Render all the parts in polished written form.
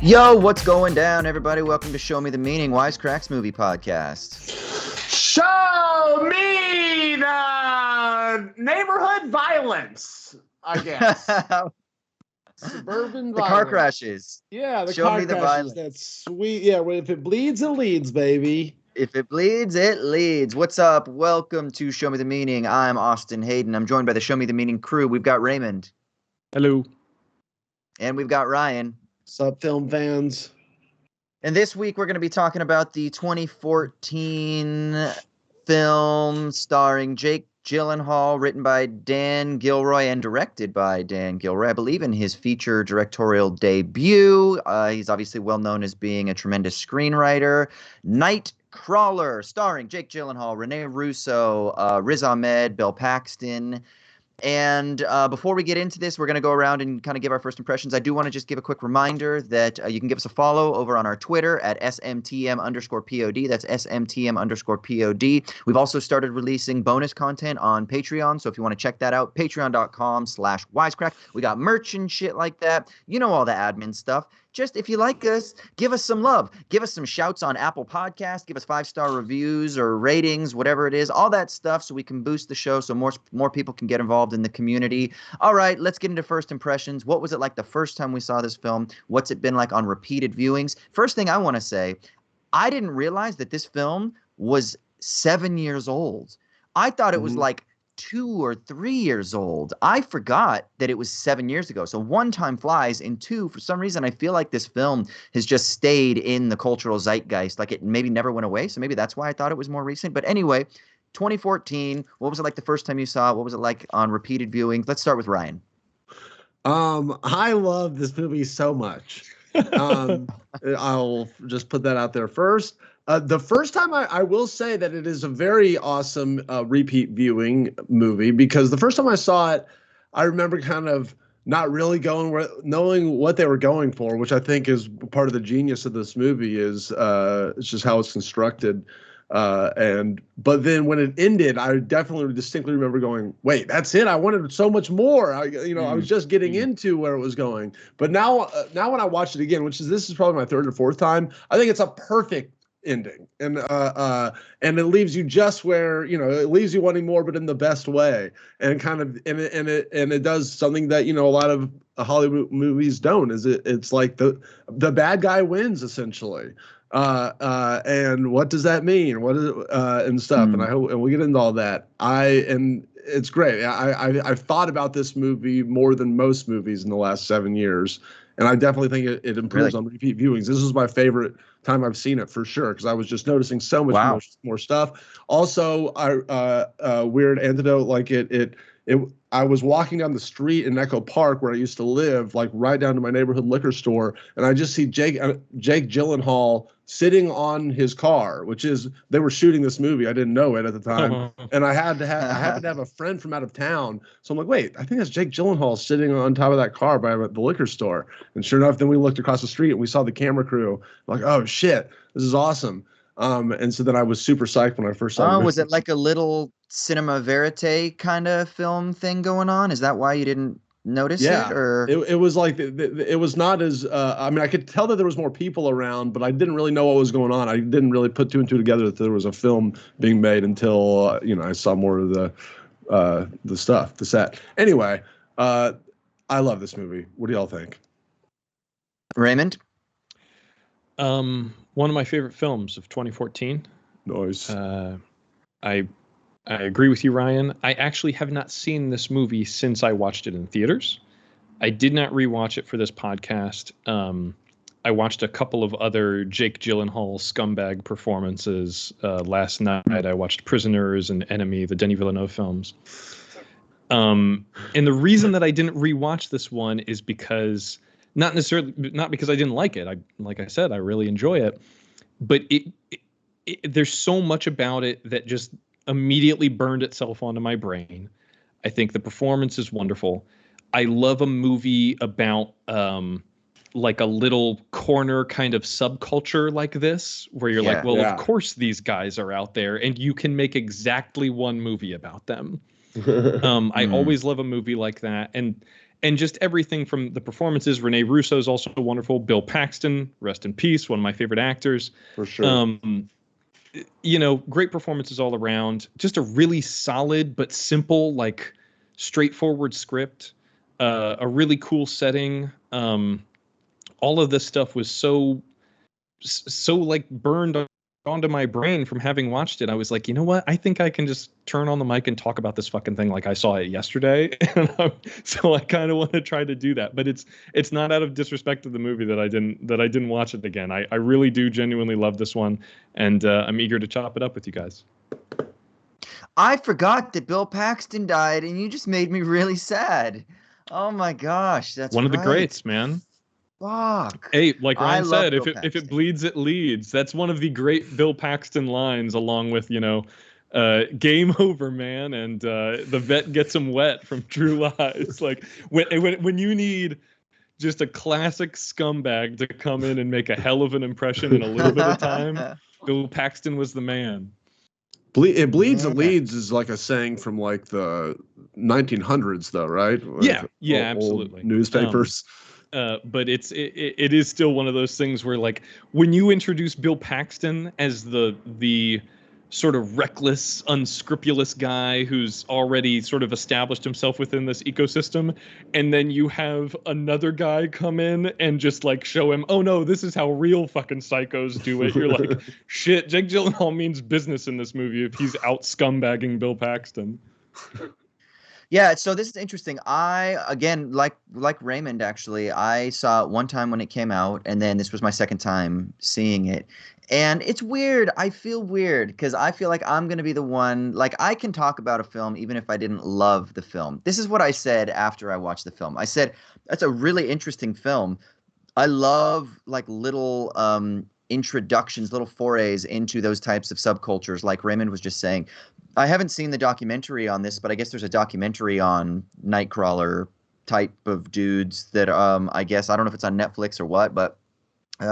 Yo, what's going down, everybody? Welcome to Show Me the Meaning, Wisecrack's movie podcast. Show me the neighborhood violence, I guess. Suburban The violence. car crashes. Yeah, the Show car me the crashes. violence. That's sweet. Yeah, well, if it bleeds, it leads, baby. If it bleeds, it leads. What's up? Welcome to Show Me the Meaning. I'm Austin Hayden. I'm joined by the Show Me the Meaning crew. We've got Raymond. Hello. And we've got Ryan. What's up, film fans? And this week we're going to be talking about the 2014 film starring Jake Gyllenhaal, written by Dan Gilroy and directed by Dan Gilroy, I believe, in his feature directorial debut. He's obviously well known as being a tremendous screenwriter. Nightcrawler, starring Jake Gyllenhaal, Rene Russo, Riz Ahmed, Bill Paxton. And before we get into this, we're going to go around and kind of give our first impressions. I do want to just give a quick reminder that you can give us a follow over on our Twitter at SMTM_POD. That's SMTM_POD. We've also started releasing bonus content on Patreon. So if you want to check that out, patreon.com/Wisecrack. We got merch and shit like that. You know, all the admin stuff. Just if you like us, give us some love. Give us some shouts on Apple Podcasts. Give us 5-star reviews or ratings, whatever it is. All that stuff so we can boost the show so more people can get involved in the community. All right, let's get into first impressions. What was it like the first time we saw this film? What's it been like on repeated viewings? First thing I want to say, I didn't realize that this film was 7 years old. I thought it was like 2 or 3 years old. I forgot that it was 7 years ago. So one, time flies, and two, for some reason, I feel like this film has just stayed in the cultural zeitgeist. Like it maybe never went away. So maybe that's why I thought it was more recent. But anyway, 2014, what was it like the first time you saw it? What was it like on repeated viewing? Let's start with Ryan. I love this movie so much. I'll just put that out there first. The first time I will say that it is a very awesome repeat viewing movie, because the first time I saw it, I remember kind of not really knowing what they were going for, which I think is part of the genius of this movie. Is it's just how it's constructed. But then when it ended, I definitely distinctly remember going, wait, that's it. I wanted so much more. I was just getting into where it was going. But now when I watch it again, this is probably my third or fourth time, I think it's a perfect ending. And it leaves you just where, it leaves you wanting more, but in the best way. And kind of, and it does something that, a lot of Hollywood movies don't, is it's like the bad guy wins essentially. And what does that mean? What is and stuff? And I hope, and we'll get into all that. And it's great. I've thought about this movie more than most movies in the last 7 years, and I definitely think it improves on repeat viewings. This is my favorite time I've seen it for sure, because I was just noticing so much more stuff. Also, weird antidote, like I was walking down the street in Echo Park where I used to live, like right down to my neighborhood liquor store, and I just see Jake Gyllenhaal sitting on his car, they were shooting this movie. I didn't know it at the time, and I happened to have a friend from out of town, so I'm like, wait, I think that's Jake Gyllenhaal sitting on top of that car by the liquor store. And sure enough, then we looked across the street and we saw the camera crew. Like, oh shit, this is awesome. And so then I was super psyched when I first saw it. Was it like a little cinema verite kind of film thing going on? Is that why you didn't notice it? Or it was like it was not as I could tell that there was more people around, but I didn't really know what was going on. I didn't really put two and two together that there was a film being made until I saw more of the stuff, the set. Anyway, I love this movie. What do y'all think? Raymond? One of my favorite films of 2014. Nice. I agree with you, Ryan. I actually have not seen this movie since I watched it in theaters. I did not rewatch it for this podcast. I watched a couple of other Jake Gyllenhaal scumbag performances last night. I watched Prisoners and Enemy, the Denis Villeneuve films. And the reason that I didn't rewatch this one is because not because I didn't like it. Like I said, I really enjoy it, but there's so much about it that just immediately burned itself onto my brain. I think the performance is wonderful. I love a movie about like a little corner kind of subculture like this, where you're like, well, of course these guys are out there and you can make exactly one movie about them. I always love a movie like that, and just everything from the performances. Rene Russo is also wonderful. Bill Paxton, rest in peace, one of my favorite actors. For sure. You know, great performances all around. Just a really solid but simple, like straightforward script. A really cool setting. All of this stuff was so like burned onto my brain from having watched it. I was like, you know what? I think I can just turn on the mic and talk about this fucking thing like I saw it yesterday. So I kind of want to try to do that, but it's not out of disrespect to the movie that I didn't watch it again. I really do genuinely love this one, and I'm eager to chop it up with you guys. I forgot that Bill Paxton died, and you just made me really sad. Oh my gosh, that's one of the greats, man. Fuck. Hey, like Ryan said, if Paxton. it bleeds, it leads. That's one of the great Bill Paxton lines, along with, you know, game over, man, and the vet gets him wet from True Lies. Like when you need just a classic scumbag to come in and make a hell of an impression in a little bit of time, Bill Paxton was the man. It bleeds, it leads is like a saying from like the 1900s, though, right? Yeah, absolutely. Newspapers. But it is still one of those things where, like, when you introduce Bill Paxton as the sort of reckless, unscrupulous guy who's already sort of established himself within this ecosystem, and then you have another guy come in and just like show him, oh no, this is how real fucking psychos do it. You're like, shit, Jake Gyllenhaal means business in this movie if he's out scumbagging Bill Paxton. Yeah, so this is interesting. I, again, like Raymond, actually, I saw it one time when it came out, and then this was my second time seeing it. And it's weird. I feel weird because I feel like I'm going to be the one, like, I can talk about a film even if I didn't love the film. This is what I said after I watched the film. I said, that's a really interesting film. I love, like, little introductions, little forays into those types of subcultures, like Raymond was just saying. I haven't seen the documentary on this, but I guess there's a documentary on Nightcrawler type of dudes that I guess, I don't know if it's on Netflix or what, but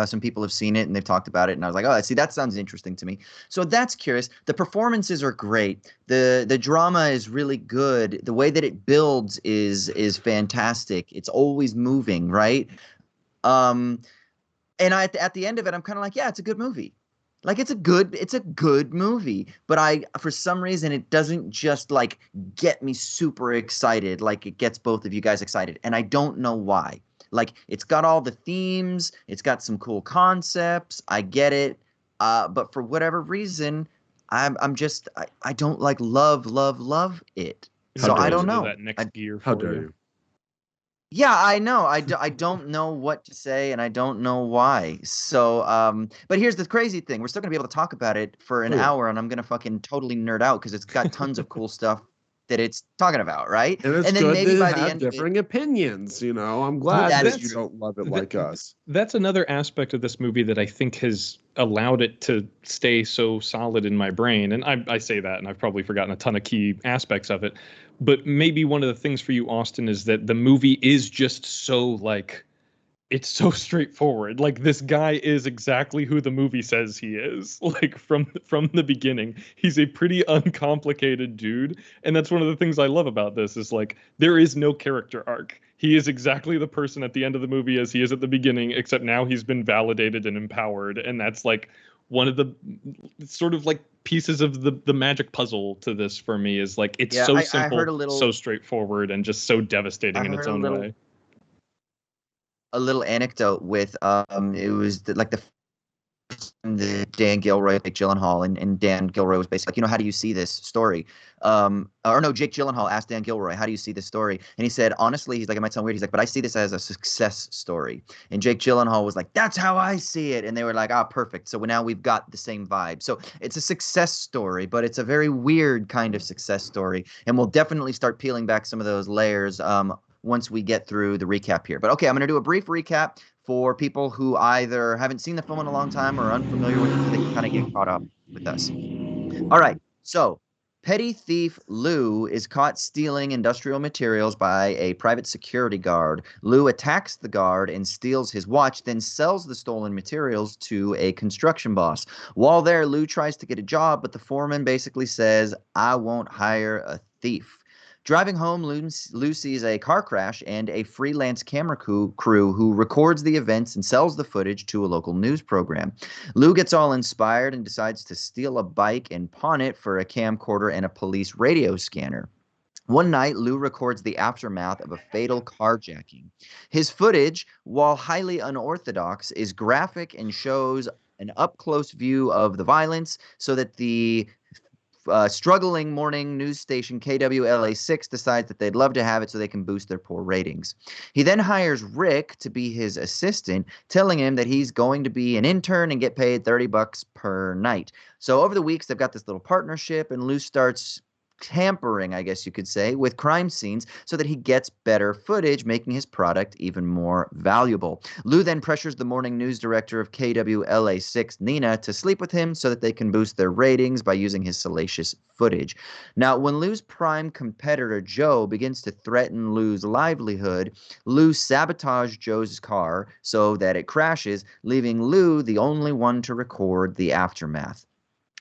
some people have seen it and they've talked about it, and I was like, oh, see, that sounds interesting to me. So that's curious. The performances are great. The drama is really good. The way that it builds is fantastic. It's always moving, right? And at the end of it, I'm kind of like, yeah, it's a good movie. Like, it's a good movie, but for some reason, it doesn't just like get me super excited like it gets both of you guys excited, and I don't know why. Like, it's got all the themes, it's got some cool concepts, I get it, but for whatever reason, I don't like love it. So I don't know. That next gear for How dare you? Yeah, I know. I don't know what to say, and I don't know why. So, but here's the crazy thing. We're still going to be able to talk about it for an hour, and I'm going to fucking totally nerd out because it's got tons of cool stuff that it's talking about, right? And it's then good maybe to by the have end differing opinions, you know. I'm glad that you don't love it like us. That's another aspect of this movie that I think has allowed it to stay so solid in my brain. And I say that, and I've probably forgotten a ton of key aspects of it. But maybe one of the things for you, Austin, is that the movie is just so, like, it's so straightforward. Like, this guy is exactly who the movie says he is. Like, from the beginning, he's a pretty uncomplicated dude. And that's one of the things I love about this is, like, there is no character arc. He is exactly the person at the end of the movie as he is at the beginning, except now he's been validated and empowered. And that's, like, one of the sort of, like, pieces of the magic puzzle to this for me is, like, it's so simple, so straightforward, and just so devastating in its own way. A little anecdote with it was the Dan Gilroy, Jake Gyllenhaal, and Dan Gilroy was basically like, you know, how do you see this story? Jake Gyllenhaal asked Dan Gilroy, how do you see this story? And he said, honestly, he's like, it might sound weird. He's like, but I see this as a success story. And Jake Gyllenhaal was like, that's how I see it. And they were like, perfect. So now we've got the same vibe. So it's a success story, but it's a very weird kind of success story. And we'll definitely start peeling back some of those layers once we get through the recap here. But okay, I'm going to do a brief recap for people who either haven't seen the film in a long time or are unfamiliar with it, so they can kind of get caught up with us. All right, so petty thief Lou is caught stealing industrial materials by a private security guard. Lou attacks the guard and steals his watch, then sells the stolen materials to a construction boss. While there, Lou tries to get a job, but the foreman basically says, I won't hire a thief. Driving home, Lou sees a car crash and a freelance camera crew who records the events and sells the footage to a local news program. Lou gets all inspired and decides to steal a bike and pawn it for a camcorder and a police radio scanner. One night, Lou records the aftermath of a fatal carjacking. His footage, while highly unorthodox, is graphic and shows an up-close view of the violence so that the struggling morning news station KWLA6 decides that they'd love to have it so they can boost their poor ratings. He then hires Rick to be his assistant, telling him that he's going to be an intern and get paid $30 per night. So over the weeks, they've got this little partnership, and Lou starts tampering, I guess you could say, with crime scenes so that he gets better footage, making his product even more valuable. Lou then pressures the morning news director of KWLA6, Nina, to sleep with him so that they can boost their ratings by using his salacious footage. Now, when Lou's prime competitor, Joe, begins to threaten Lou's livelihood, Lou sabotages Joe's car so that it crashes, leaving Lou the only one to record the aftermath.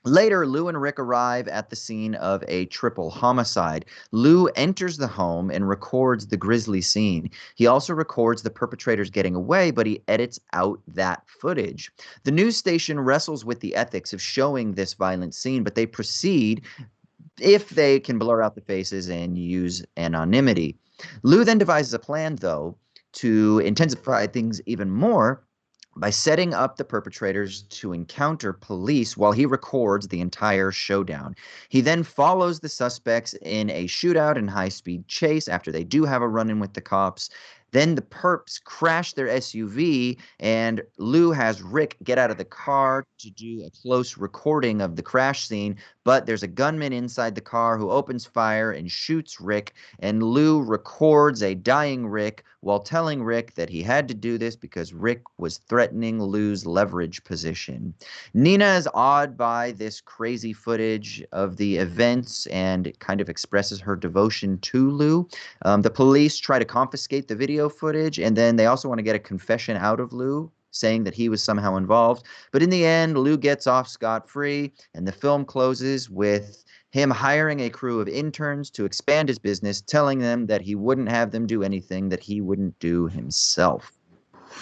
Later, Lou and Rick arrive at the scene of a triple homicide. Lou enters the home and records the grisly scene. He also records the perpetrators getting away, but he edits out that footage. The news station wrestles with the ethics of showing this violent scene, but they proceed if they can blur out the faces and use anonymity. Lou then devises a plan, though, to intensify things even more by setting up the perpetrators to encounter police while he records the entire showdown. He then follows the suspects in a shootout and high-speed chase after they do have a run-in with the cops. Then the perps crash their SUV, and Lou has Rick get out of the car to do a close recording of the crash scene, but there's a gunman inside the car who opens fire and shoots Rick, and Lou records a dying Rick while telling Rick that he had to do this because Rick was threatening Lou's leverage position. Nina is awed by this crazy footage of the events and kind of expresses her devotion to Lou. The police try to confiscate the video footage, and then they also want to get a confession out of Lou, saying that he was somehow involved. But in the end, Lou gets off scot-free, and the film closes with him hiring a crew of interns to expand his business, telling them that he wouldn't have them do anything that he wouldn't do himself.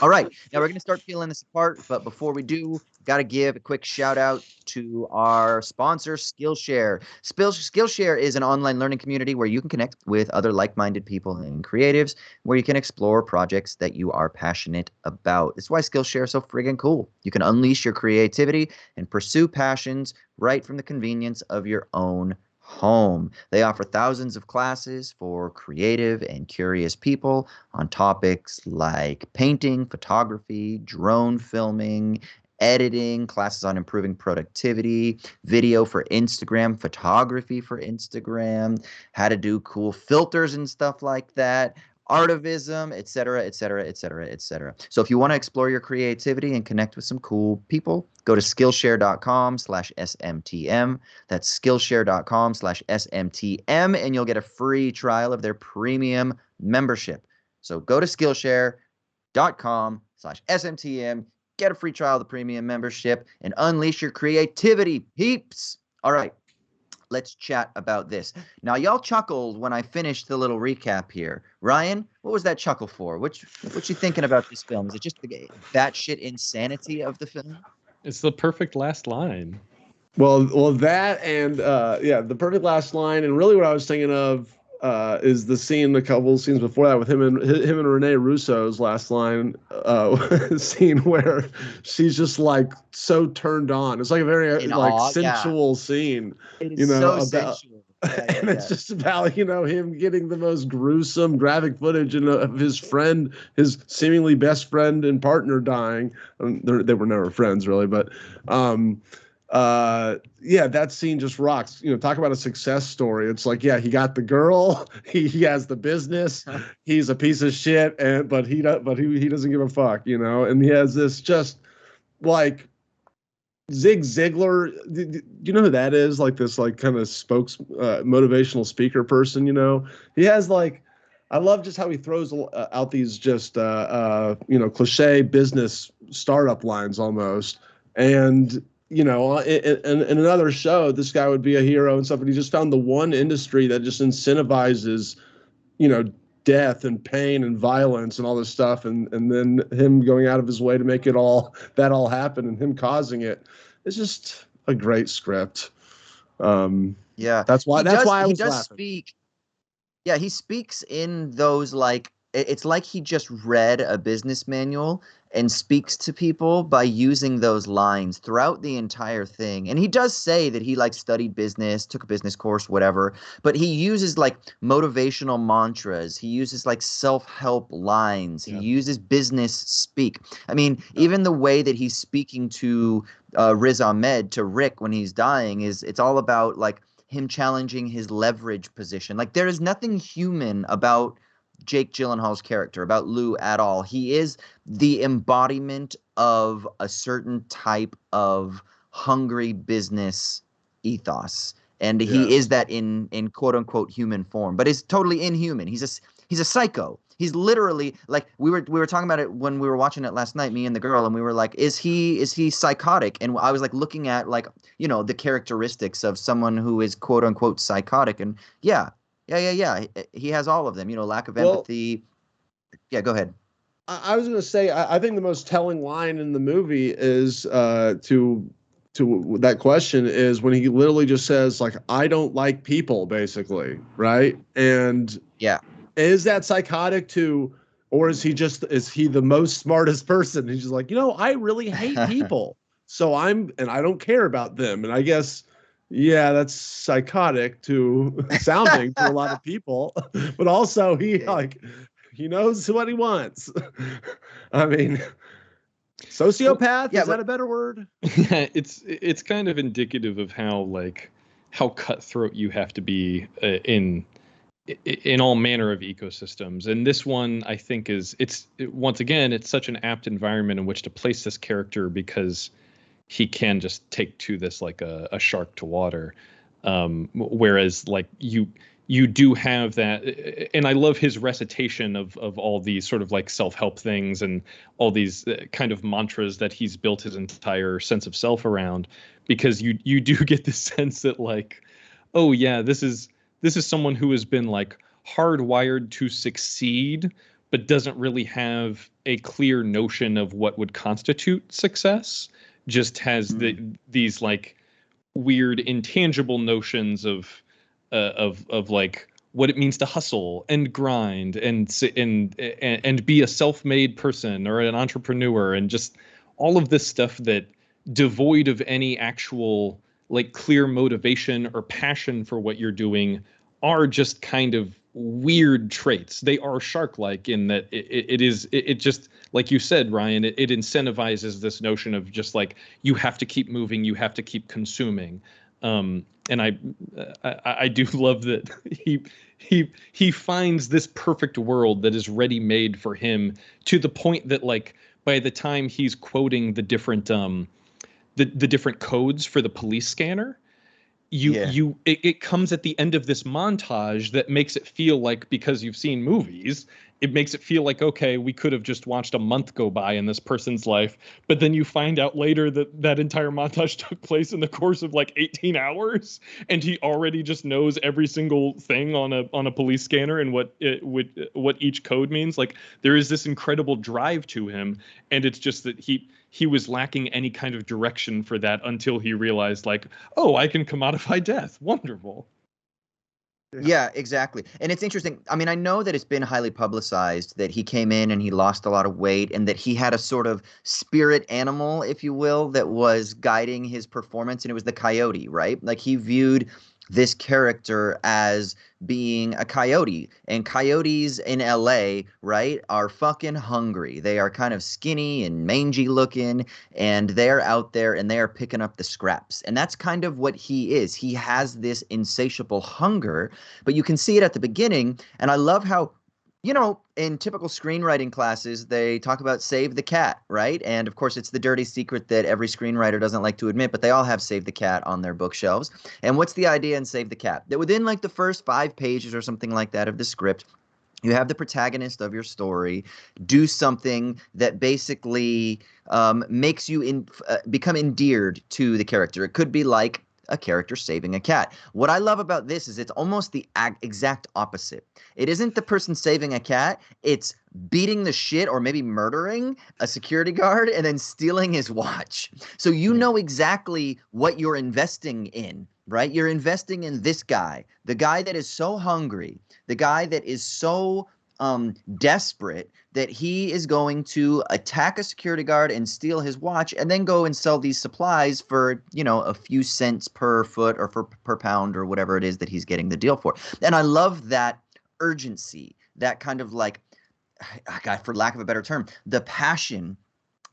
All right, now we're going to start peeling this apart, but before we do, got to give a quick shout out to our sponsor, Skillshare. Skillshare is an online learning community where you can connect with other like-minded people and creatives, where you can explore projects that you are passionate about. That's why Skillshare is so friggin' cool. You can unleash your creativity and pursue passions right from the convenience of your own home. They offer thousands of classes for creative and curious people on topics like painting, photography, drone filming, editing, classes on improving productivity, video for Instagram, photography for Instagram, how to do cool filters and stuff like that, artivism, etc., etc., etc., etc. So if you want to explore your creativity and connect with some cool people, go to Skillshare.com/SMTM. That's Skillshare.com/SMTM, and you'll get a free trial of their premium membership. So go to Skillshare.com/SMTM, get a free trial of the premium membership, and unleash your creativity, peeps. All right. Let's chat about this. Now, y'all chuckled when I finished the little recap here. Ryan, what was that chuckle for? What you thinking about this film? Is it just the batshit insanity of the film? It's the perfect last line. Well, that and the perfect last line, and really what I was thinking of is the scene, a couple of scenes before that, with him and Rene Russo's last line scene where she's just like so turned on. It's like a very sensual scene. It is so sensual. And it's just about, him getting the most gruesome graphic footage of his friend, his seemingly best friend and partner dying. They were never friends really, but that scene just rocks. Talk about a success story. It's like, he got the girl, he has the business, he's a piece of shit, but he doesn't give a fuck, and he has this just like Zig Ziglar. You know who that is? Like this, like kind of motivational speaker person. He has like, I love just how he throws out these just cliche business startup lines almost, and you know, in another show, this guy would be a hero and stuff, but he just found the one industry that just incentivizes, you know, death and pain and violence and all this stuff, and then him going out of his way to make it all happen and him causing it. It's just a great script. Yeah, that's why I was laughing. Speak. Yeah, he speaks in those like it's like he just read a business manual and speaks to people by using those lines throughout the entire thing. And he does say that he like studied business, took a business course, whatever, but he uses like motivational mantras. He uses like self-help lines. He uses business speak. I mean, even the way that he's speaking to Riz Ahmed, to Rick when he's dying, it's all about like him challenging his leverage position. Like there is nothing human about Jake Gyllenhaal's character, about Lou at all. He is the embodiment of a certain type of hungry business ethos. And he is that in quote unquote human form, but is totally inhuman. He's a psycho. He's literally like we were talking about it when we were watching it last night, me and the girl, and we were like, is he psychotic? And I was like looking at like, you know, the characteristics of someone who is quote unquote psychotic, and yeah. He has all of them, you know, lack of empathy. Yeah, go ahead. I was going to say, I think the most telling line in the movie is to that question is when he literally just says like, I don't like people, basically. Right. And yeah, is that psychotic or is he the most smartest person? He's just like, you know, I really hate people. So I don't care about them. And I guess, yeah, that's psychotic sounding to a lot of people, but also he knows what he wants. I mean, sociopath, is that a better word? Yeah, it's kind of indicative of how cutthroat you have to be in all manner of ecosystems. And this one, I think, once again, it's such an apt environment in which to place this character because he can just take to this like a shark to water. Whereas like you do have that, and I love his recitation of all these sort of like self-help things and all these kind of mantras that he's built his entire sense of self around, because you do get the sense that like, oh yeah, this is someone who has been like hardwired to succeed, but doesn't really have a clear notion of what would constitute success. Just has these like weird intangible notions of like what it means to hustle and grind and be a self-made person or an entrepreneur, and just all of this stuff that devoid of any actual like clear motivation or passion for what you're doing are just kind of weird traits. They are shark-like in that it just, like you said, Ryan, it incentivizes this notion of just like, you have to keep moving, you have to keep consuming. And I do love that he finds this perfect world that is ready-made for him, to the point that like by the time he's quoting the different the different codes for the police scanner, it comes at the end of this montage that makes it feel like, because you've seen movies, it makes it feel like, okay, we could have just watched a month go by in this person's life. But then you find out later that entire montage took place in the course of like 18 hours. And he already just knows every single thing on a police scanner and what each code means. Like, there is this incredible drive to him. And it's just that he was lacking any kind of direction for that until he realized like, oh, I can commodify death. Wonderful. Yeah, exactly. And it's interesting. I mean, I know that it's been highly publicized that he came in and he lost a lot of weight, and that he had a sort of spirit animal, if you will, that was guiding his performance, and it was the coyote, right? Like, he viewed this character as being a coyote, and coyotes in LA, right, are fucking hungry. They are kind of skinny and mangy looking, and they're out there and they are picking up the scraps. And that's kind of what he is. He has this insatiable hunger, but you can see it at the beginning. And I love how, you know, in typical screenwriting classes, they talk about save the cat, right? And of course, it's the dirty secret that every screenwriter doesn't like to admit, but they all have save the cat on their bookshelves. And what's the idea in save the cat? That within like the first 5 pages or something like that of the script, You have the protagonist of your story do something that basically makes you become endeared to the character. It could be like a character saving a cat. What I love about this is it's almost the exact opposite. It isn't the person saving a cat, it's beating the shit or maybe murdering a security guard and then stealing his watch. So you know exactly what you're investing in, right? You're investing in this guy, the guy that is so hungry, the guy that is so desperate that he is going to attack a security guard and steal his watch and then go and sell these supplies for, you know, a few cents per foot or per pound or whatever it is that he's getting the deal for. And I love that urgency, that kind of like, God, for lack of a better term, the passion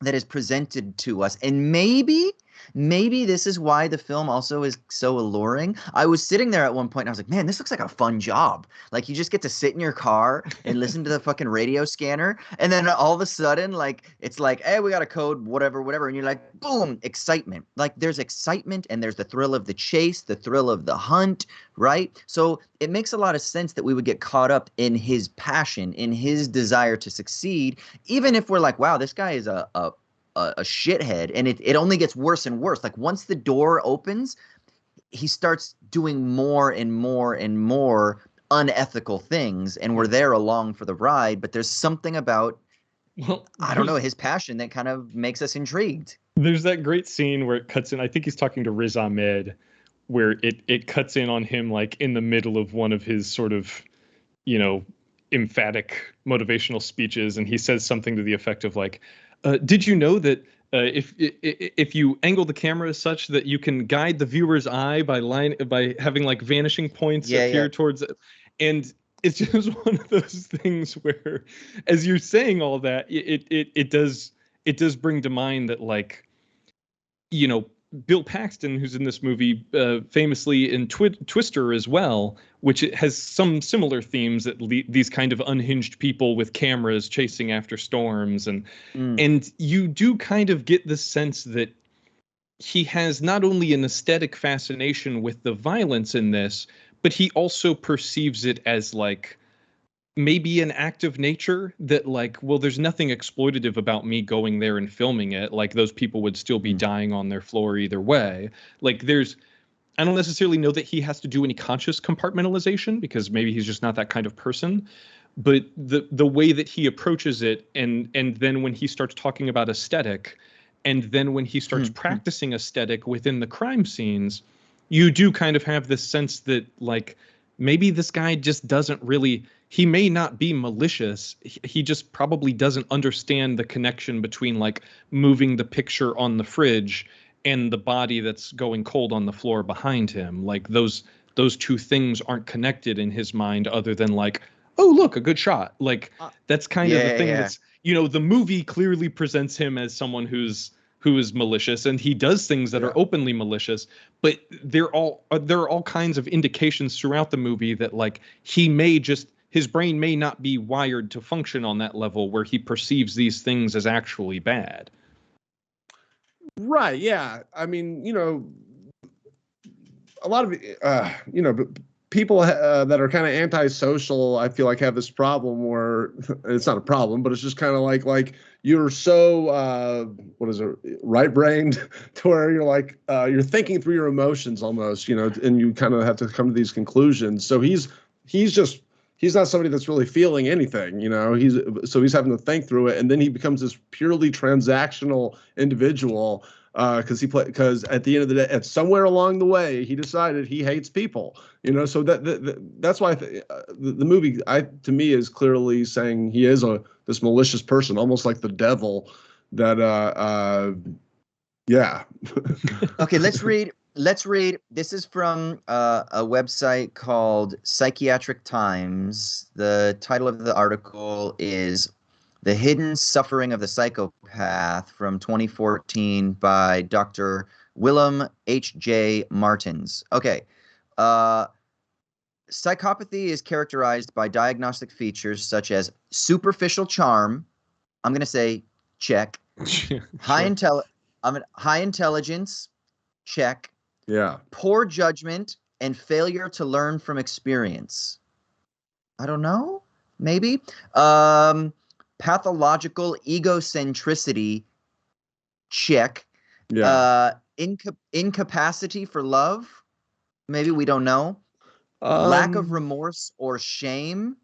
that is presented to us. And maybe this is why the film also is so alluring. I was sitting there at one point and I was like, man, this looks like a fun job. Like you just get to sit in your car and listen to the fucking radio scanner. And then all of a sudden, like, it's like, hey, we got a code, whatever. And you're like, boom, excitement. Like there's excitement and there's the thrill of the chase, the thrill of the hunt, right? So it makes a lot of sense that we would get caught up in his passion, in his desire to succeed, even if we're like, wow, this guy is a shithead, and it only gets worse and worse. Like once the door opens, he starts doing more and more and more unethical things, and we're there along for the ride. But there's something about, well, I don't know, his passion that kind of makes us intrigued. There's that great scene where it cuts in. I think he's talking to Riz Ahmed, where it cuts in on him like in the middle of one of his sort of, you know, emphatic motivational speeches, and he says something to the effect of like, did you know that if you angle the camera such that you can guide the viewer's eye by having like vanishing points appear towards it? And it's just one of those things where, as you're saying all that, it does bring to mind that, like, you know, Bill Paxton, who's in this movie, famously in Twister as well, which it has some similar themes that these kind of unhinged people with cameras chasing after storms, and you do kind of get the sense that he has not only an aesthetic fascination with the violence in this, but he also perceives it as like maybe an act of nature that, like, well, there's nothing exploitative about me going there and filming it. Like, those people would still be dying on their floor either way. Like, I don't necessarily know that he has to do any conscious compartmentalization, because maybe he's just not that kind of person. But the way that he approaches it, and then when he starts talking about aesthetic, and then when he starts practicing aesthetic within the crime scenes, you do kind of have this sense that, like, maybe this guy just doesn't really, he may not be malicious. He just probably doesn't understand the connection between, like, moving the picture on the fridge and the body that's going cold on the floor behind him. Like, those two things aren't connected in his mind, other than like, oh, look, a good shot. Like, that's kind of the thing. That's, you know, the movie clearly presents him as someone who is malicious, and he does things that are openly malicious, but there are all kinds of indications throughout the movie that, like, his brain may not be wired to function on that level where he perceives these things as actually bad. Right. Yeah. I mean, you know, a lot of, you know, people that are kind of antisocial, I feel like, have this problem where it's not a problem, but it's just kind of like you're so, what is it, right-brained, to where you're like, you're thinking through your emotions almost, you know, and you kind of have to come to these conclusions. So he's not somebody that's really feeling anything, you know. He's having to think through it, and then he becomes this purely transactional individual, because at the end of the day, at somewhere along the way, he decided he hates people, you know. So that's why the movie, to me, is clearly saying he is this malicious person, almost like the devil. That yeah. Okay, let's read. This is from a website called Psychiatric Times. The title of the article is "The Hidden Suffering of the Psychopath" from 2014 by Dr. Willem H.J. Martins. Okay. Psychopathy is characterized by diagnostic features such as superficial charm. I'm going to say check. High intelligence, check. Yeah. Poor judgment and failure to learn from experience. I don't know. maybe. Pathological egocentricity, check. Yeah. Incapacity for love, maybe, we don't know. Lack of remorse or shame,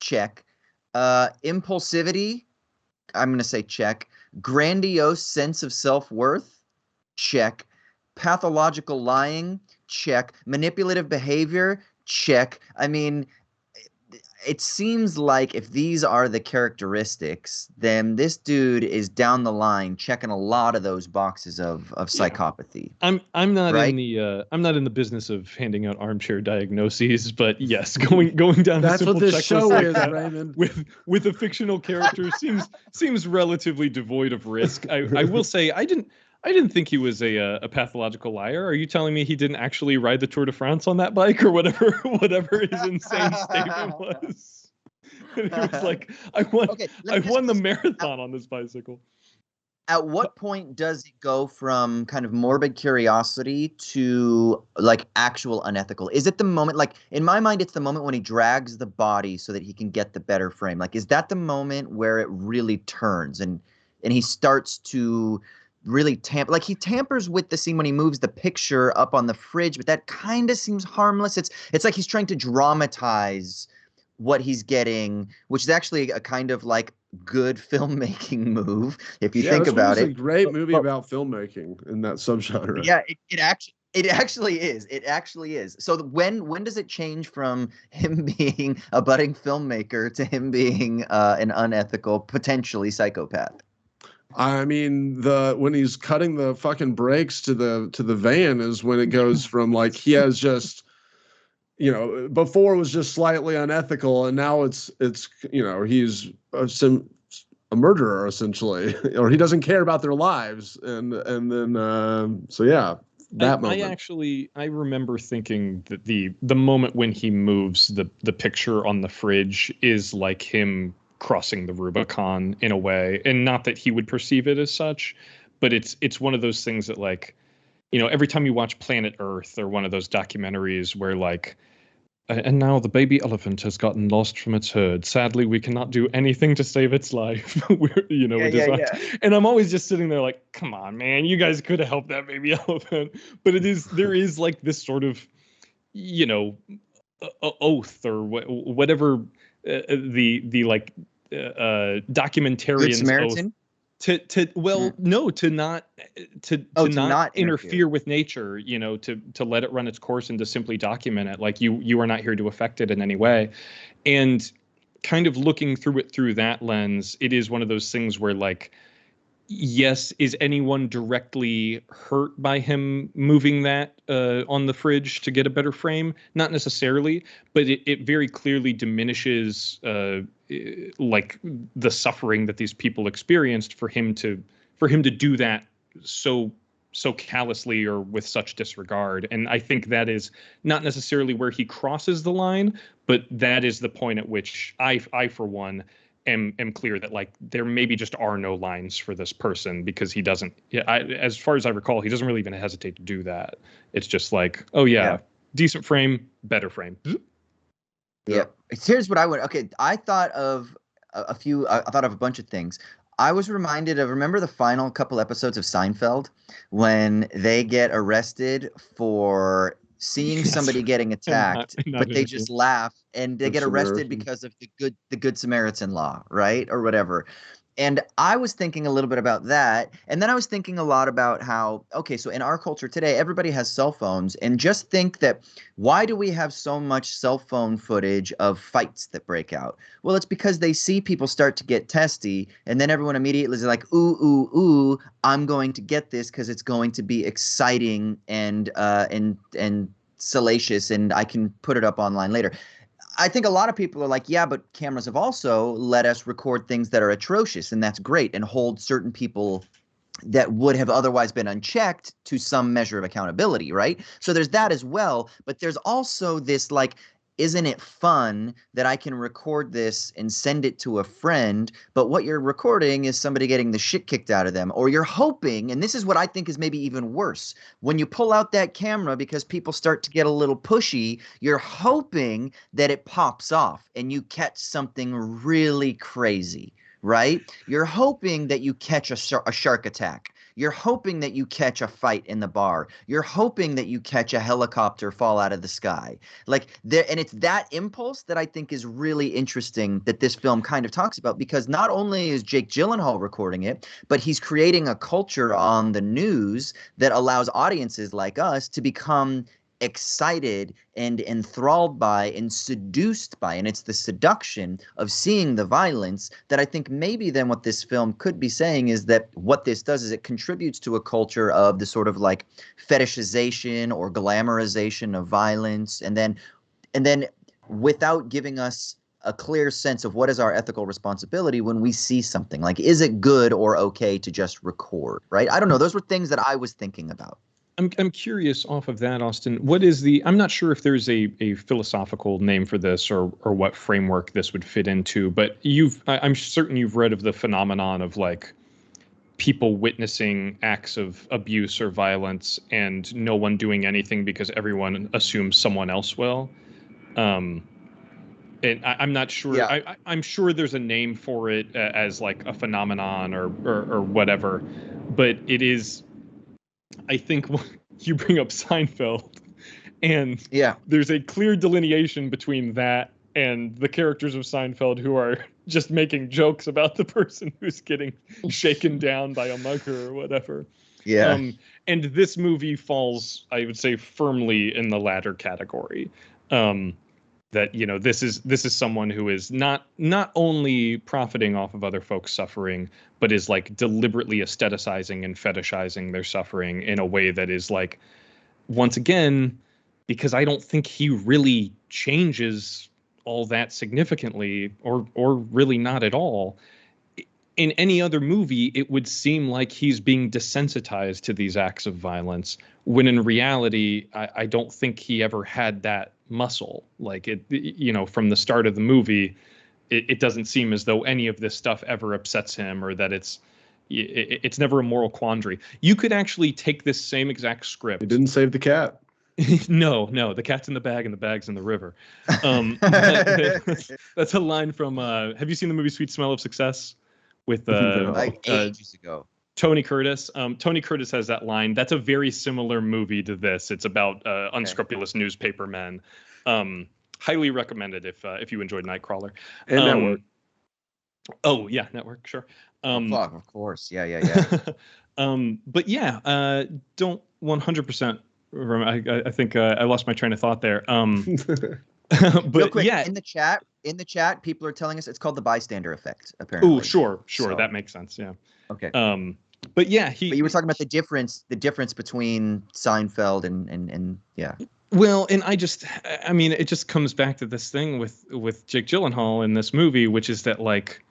check. Impulsivity, I'm going to say check. Grandiose sense of self-worth, check. Pathological lying, check. Manipulative behavior, check. I mean, it seems like if these are the characteristics, then this dude is down the line checking a lot of those boxes of psychopathy. I'm not right? in the I'm not in the business of handing out armchair diagnoses, but yes, going down a That's simple what this checklist show like is, that Raymond. with a fictional character seems relatively devoid of risk. I will say I didn't think he was a pathological liar. Are you telling me he didn't actually ride the Tour de France on that bike or whatever his insane statement was? And he was like, I won the marathon on this bicycle. At what point does it go from kind of morbid curiosity to like actual unethical? Is it the moment, like in my mind, it's the moment when he drags the body so that he can get the better frame? Like, is that the moment where it really turns and he starts to really like he tampers with the scene when he moves the picture up on the fridge, but that kind of seems harmless. It's like he's trying to dramatize what he's getting, which is actually a kind of like good filmmaking move if you think about it. It's a great movie about filmmaking in that subgenre. Yeah, it actually is. It actually is. So when does it change from him being a budding filmmaker to him being an unethical, potentially psychopath? I mean, when he's cutting the fucking brakes to the van is when it goes from like he has just, you know, before it was just slightly unethical, and now it's you know, he's a murderer essentially, or he doesn't care about their lives, and then so yeah, that moment. I remember thinking that the moment when he moves the picture on the fridge is like him crossing the Rubicon in a way, and not that he would perceive it as such, but it's one of those things that, like, you know, every time you watch Planet Earth or one of those documentaries where like, and now the baby elephant has gotten lost from its herd. Sadly, we cannot do anything to save its life. And I'm always just sitting there like, come on, man, you guys could have helped that baby elephant. But there is like this sort of, you know, oath or whatever the like documentarian's oath to not interfere with nature, you know, to let it run its course and to simply document it. Like you are not here to affect it in any way. And kind of looking through it through that lens, it is one of those things where, like, yes, is anyone directly hurt by him moving that on the fridge to get a better frame? Not necessarily, but it very clearly diminishes like the suffering that these people experienced for him to do that so callously or with such disregard. And I think that is not necessarily where he crosses the line, but that is the point at which I for one am clear that, like, there maybe just are no lines for this person, because he doesn't, as far as I recall, he doesn't really even hesitate to do that. It's just like, oh yeah. Decent frame, better frame. Yeah. Here's what I would. Okay, I thought of a few. I thought of a bunch of things. I was reminded of, remember the final couple episodes of Seinfeld when they get arrested for seeing somebody getting attacked, but they just laugh, and they get arrested because of the Good Samaritan law, right? Or whatever. And I was thinking a little bit about that. And then I was thinking a lot about how, okay, so in our culture today, everybody has cell phones. And just think that, why do we have so much cell phone footage of fights that break out? Well, it's because they see people start to get testy. And then everyone immediately is like, ooh, I'm going to get this because it's going to be exciting and salacious, and I can put it up online later. I think a lot of people are like, yeah, but cameras have also let us record things that are atrocious, and that's great, and hold certain people that would have otherwise been unchecked to some measure of accountability, right? So there's that as well, but there's also this, like, isn't it fun that I can record this and send it to a friend, but what you're recording is somebody getting the shit kicked out of them? Or you're hoping, and this is what I think is maybe even worse, when you pull out that camera because people start to get a little pushy, you're hoping that it pops off and you catch something really crazy, right? You're hoping that you catch a shark attack. You're hoping that you catch a fight in the bar. You're hoping that you catch a helicopter fall out of the sky. Like there, and it's that impulse that I think is really interesting that this film kind of talks about, because not only is Jake Gyllenhaal recording it, but he's creating a culture on the news that allows audiences like us to become excited and enthralled by and seduced by, and it's the seduction of seeing the violence that I think maybe then what this film could be saying is that what this does is it contributes to a culture of the sort of like fetishization or glamorization of violence, and then without giving us a clear sense of what is our ethical responsibility when we see something. Like, is it good or okay to just record, right? I don't know. Those were things that I was thinking about. I'm curious off of that, Austin. What is the? I'm not sure if there's a philosophical name for this or what framework this would fit into. But I'm certain you've read of the phenomenon of like people witnessing acts of abuse or violence and no one doing anything because everyone assumes someone else will. And I'm not sure. Yeah. I'm sure there's a name for it as like a phenomenon or whatever. But it is. I think you bring up Seinfeld, and there's a clear delineation between that and the characters of Seinfeld who are just making jokes about the person who's getting shaken down by a mugger or whatever. Yeah. And this movie falls, I would say, firmly in the latter category. That, you know, this is someone who is not only profiting off of other folks' suffering, but is like deliberately aestheticizing and fetishizing their suffering in a way that is like, once again, because I don't think he really changes all that significantly or really not at all. In any other movie, it would seem like he's being desensitized to these acts of violence, when in reality, I don't think he ever had that muscle. Like, it, you know, from the start of the movie, it doesn't seem as though any of this stuff ever upsets him, or that it's never a moral quandary. You could actually take this same exact script. He didn't save the cat. No, the cat's in the bag and the bag's in the river. That's a line from, have you seen the movie Sweet Smell of Success? With like ages ago. Tony Curtis. Tony Curtis has that line. That's a very similar movie to this. It's about unscrupulous newspaper men. Highly recommended if you enjoyed Nightcrawler. And Network. Oh yeah, Network, sure. Fuck, of course. Yeah. But yeah, don't 100%. I think I lost my train of thought there. But real quick, yeah, in the chat, people are telling us it's called the Bystander Effect. Apparently. Oh, sure, So, that makes sense. Yeah. Okay. But yeah, But you were talking about the difference between Seinfeld and yeah. Well, and I mean, it just comes back to this thing with Jake Gyllenhaal in this movie, which is that like,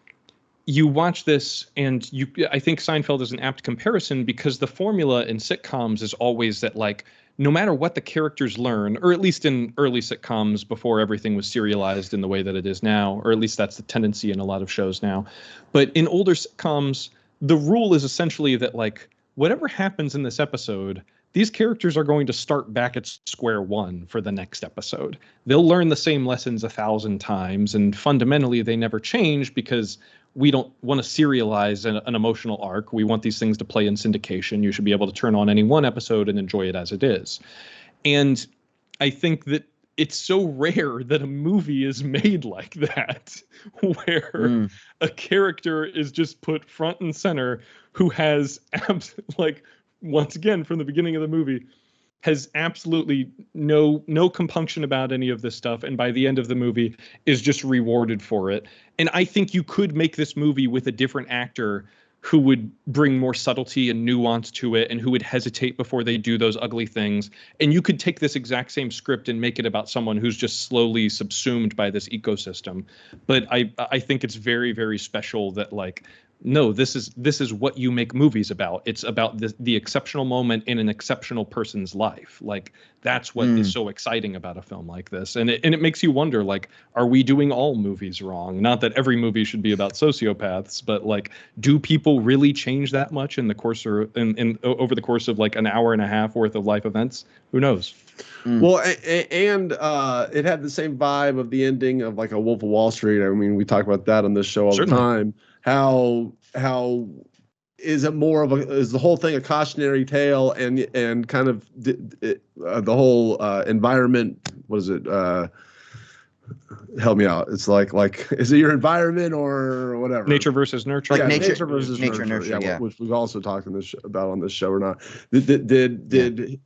you watch this and I think Seinfeld is an apt comparison, because the formula in sitcoms is always that like, no matter what the characters learn, or at least in early sitcoms before everything was serialized in the way that it is now, or at least that's the tendency in a lot of shows now. But in older sitcoms, the rule is essentially that like, whatever happens in this episode, these characters are going to start back at square one for the next episode. They'll learn the same lessons 1,000 times, and fundamentally they never change, because we don't want to serialize an emotional arc. We want these things to play in syndication. You should be able to turn on any one episode and enjoy it as it is. And I think that it's so rare that a movie is made like that, where a character is just put front and center, who has like, once again, from the beginning of the movie, has absolutely no compunction about any of this stuff, and by the end of the movie is just rewarded for it. And I think you could make this movie with a different actor who would bring more subtlety and nuance to it, and who would hesitate before they do those ugly things. And you could take this exact same script and make it about someone who's just slowly subsumed by this ecosystem. But I think it's very, very special that like, no, this is what you make movies about. It's about the exceptional moment in an exceptional person's life. Like, that's what is so exciting about a film like this. And it makes you wonder, like, are we doing all movies wrong? Not that every movie should be about sociopaths, but like, do people really change that much in the course or over the course of like an hour and a half worth of life events? Who knows? Well, and it had the same vibe of the ending of like a Wolf of Wall Street. I mean, we talk about that on this show all the time. How is it more of is the whole thing a cautionary tale and kind of the whole environment? What is it? Help me out. It's like is it your environment or whatever? Nature versus nurture. Like nature versus nurture. Yeah, which we've also talked about on this show or not. Did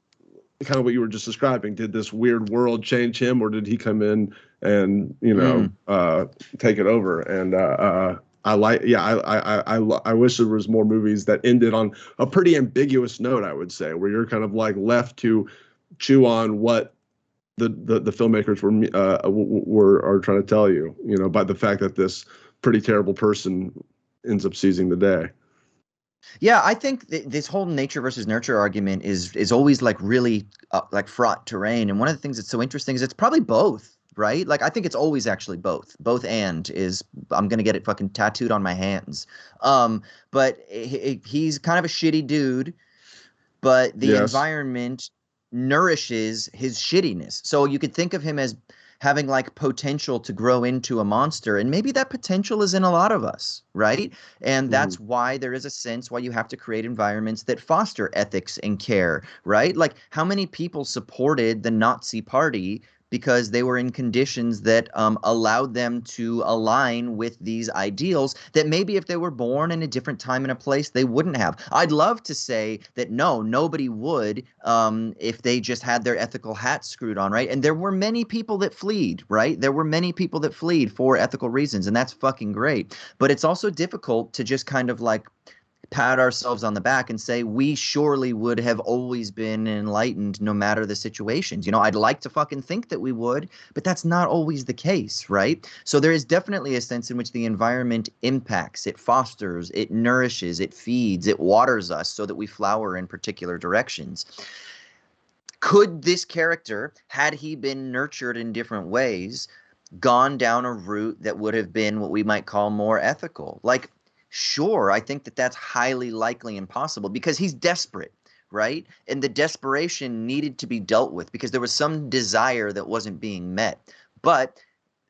kind of what you were just describing, did this weird world change him, or did he come in and take it over? And I wish there was more movies that ended on a pretty ambiguous note, I would say, where you're kind of like left to chew on what the filmmakers are trying to tell you, by the fact that this pretty terrible person ends up seizing the day. Yeah, I think this whole nature versus nurture argument is always like really like fraught terrain. And one of the things that's so interesting is it's probably both, right? Like, I think it's always actually both. Both and is I'm going to get it fucking tattooed on my hands. But he's kind of a shitty dude, but the environment nourishes his shittiness. So you could think of him as having like potential to grow into a monster. And maybe that potential is in a lot of us, right? And that's why there is a sense why you have to create environments that foster ethics and care, right? Like, how many people supported the Nazi Party because they were in conditions that allowed them to align with these ideals that maybe if they were born in a different time and a place, they wouldn't have. I'd love to say that nobody would if they just had their ethical hat screwed on, right? And there were many people that fled, right? There were many people that fled for ethical reasons, and that's fucking great. But it's also difficult to just kind of like pat ourselves on the back and say we surely would have always been enlightened no matter the situations. I'd like to fucking think that we would, but that's not always the case, right? So there is definitely a sense in which the environment impacts, it fosters, it nourishes, it feeds, it waters us so that we flower in particular directions. Could this character, had he been nurtured in different ways, gone down a route that would have been what we might call more ethical? Like, sure, I think that that's highly likely and possible because he's desperate, right? And the desperation needed to be dealt with because there was some desire that wasn't being met. But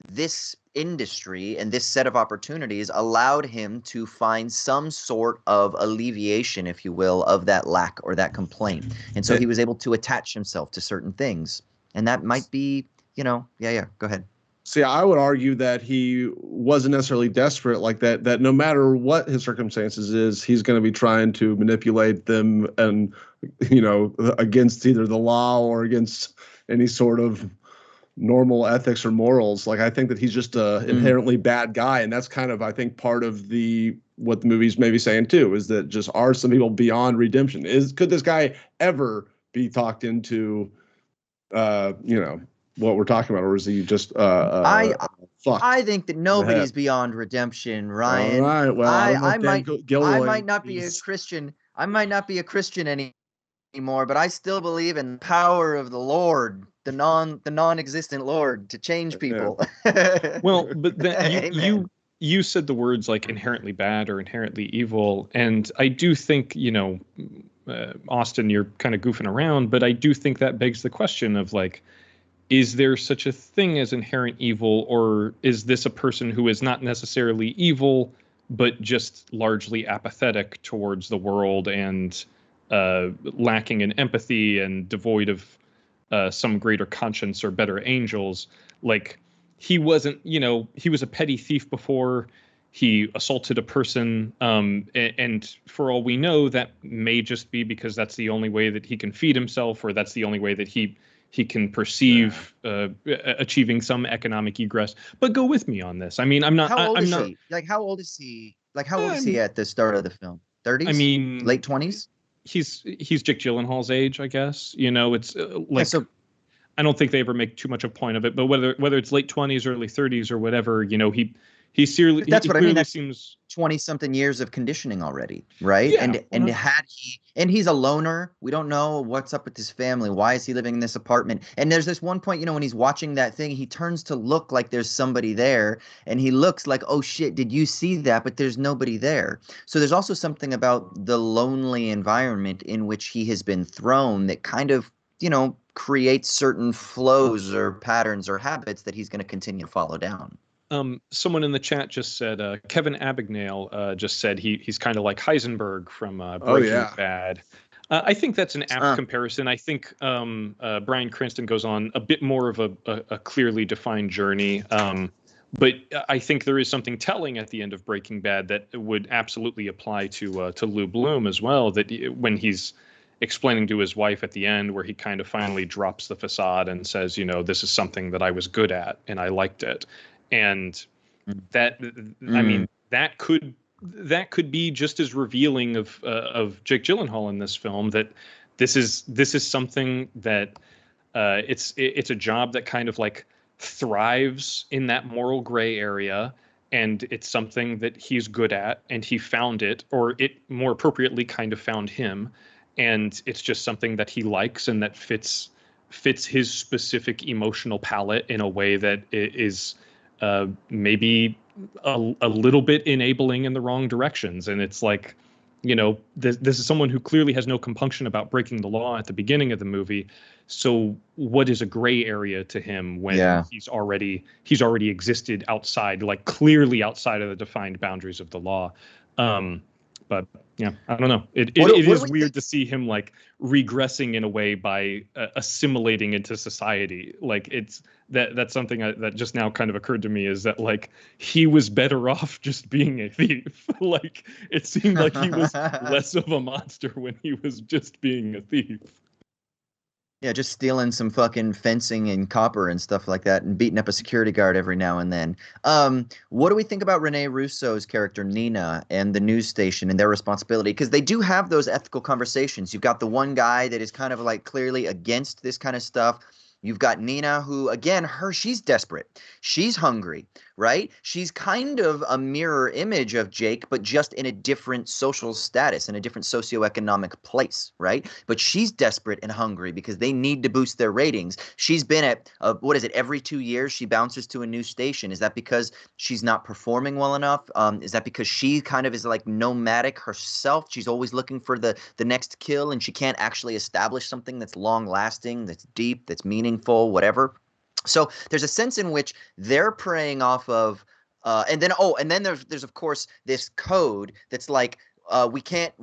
this industry and this set of opportunities allowed him to find some sort of alleviation, if you will, of that lack or that complaint. And so he was able to attach himself to certain things. And that might be, go ahead. See, I would argue that he wasn't necessarily desperate like that, that no matter what his circumstances is, he's going to be trying to manipulate them and, against either the law or against any sort of normal ethics or morals. Like, I think that he's just a inherently bad guy. And that's kind of, I think, part of what the movie's maybe saying too, is that just are some people beyond redemption? Could this guy ever be talked into, what we're talking about, or is he just I think that nobody's beyond redemption, Ryan. All right. Well, I might not be a Christian. I might not be a Christian anymore, but I still believe in the power of the Lord, the non-existent Lord, to change people. Yeah. Well, but then you said the words like inherently bad or inherently evil, and I do think Austin, you're kind of goofing around, but I do think that begs the question of like, is there such a thing as inherent evil, or is this a person who is not necessarily evil, but just largely apathetic towards the world and lacking in empathy and devoid of some greater conscience or better angels? Like, he wasn't, he was a petty thief before. He assaulted a person, and for all we know, that may just be because that's the only way that he can feed himself, or that's the only way that he can perceive achieving some economic egress. But go with me on this. I mean, I'm not. How old is he? Like, how old is he? Like, how old is he at the start of the film? 30s? I mean, late 20s? He's Jake Gyllenhaal's age, I guess. It's like, so I don't think they ever make too much a point of it. But whether it's late 20s, early 30s, or whatever, That's what I mean. clearly That's seems 20-something years of conditioning already, right? Yeah, And he's a loner. We don't know what's up with his family. Why is he living in this apartment? And there's this one point, when he's watching that thing, he turns to look like there's somebody there, and he looks like, oh shit, did you see that? But there's nobody there. So there's also something about the lonely environment in which he has been thrown that kind of, creates certain flows or patterns or habits that he's going to continue to follow down. Someone in the chat just said, Kevin Abagnale just said he's kind of like Heisenberg from Breaking Bad. I think that's an apt comparison. I think Bryan Cranston goes on a bit more of a clearly defined journey. But I think there is something telling at the end of Breaking Bad that would absolutely apply to Lou Bloom as well. That when he's explaining to his wife at the end, where he kind of finally drops the facade and says, this is something that I was good at and I liked it. And that, I mean, that could be just as revealing of Jake Gyllenhaal in this film, that this is something that it's a job that kind of like thrives in that moral gray area, and it's something that he's good at, and he found it, or it more appropriately kind of found him, and it's just something that he likes and that fits his specific emotional palette in a way that is maybe a little bit enabling in the wrong directions. And it's like, this is someone who clearly has no compunction about breaking the law at the beginning of the movie. So what is a gray area to him when he's already existed outside, like clearly outside of the defined boundaries of the law? But yeah, I don't know. It is weird to see him like regressing in a way by assimilating into society. Like that's something that just now kind of occurred to me, is that like he was better off just being a thief. Like it seemed like he was less of a monster when he was just being a thief. Yeah, just stealing some fucking fencing and copper and stuff like that, and beating up a security guard every now and then. What do we think about Rene Russo's character Nina and the news station and their responsibility? Because they do have those ethical conversations. You've got the one guy that is kind of like clearly against this kind of stuff. You've got Nina, who, again, she's desperate. She's hungry, right? She's kind of a mirror image of Jake, but just in a different social status, in a different socioeconomic place, right? But she's desperate and hungry because they need to boost their ratings. She's been at, every 2 years she bounces to a new station. Is that because she's not performing well enough? Is that because she kind of is like nomadic herself? She's always looking for the next kill, and she can't actually establish something that's long-lasting, that's deep, that's meaningful, whatever. So there's a sense in which they're preying off of, and then there's of course this code that's like, we can't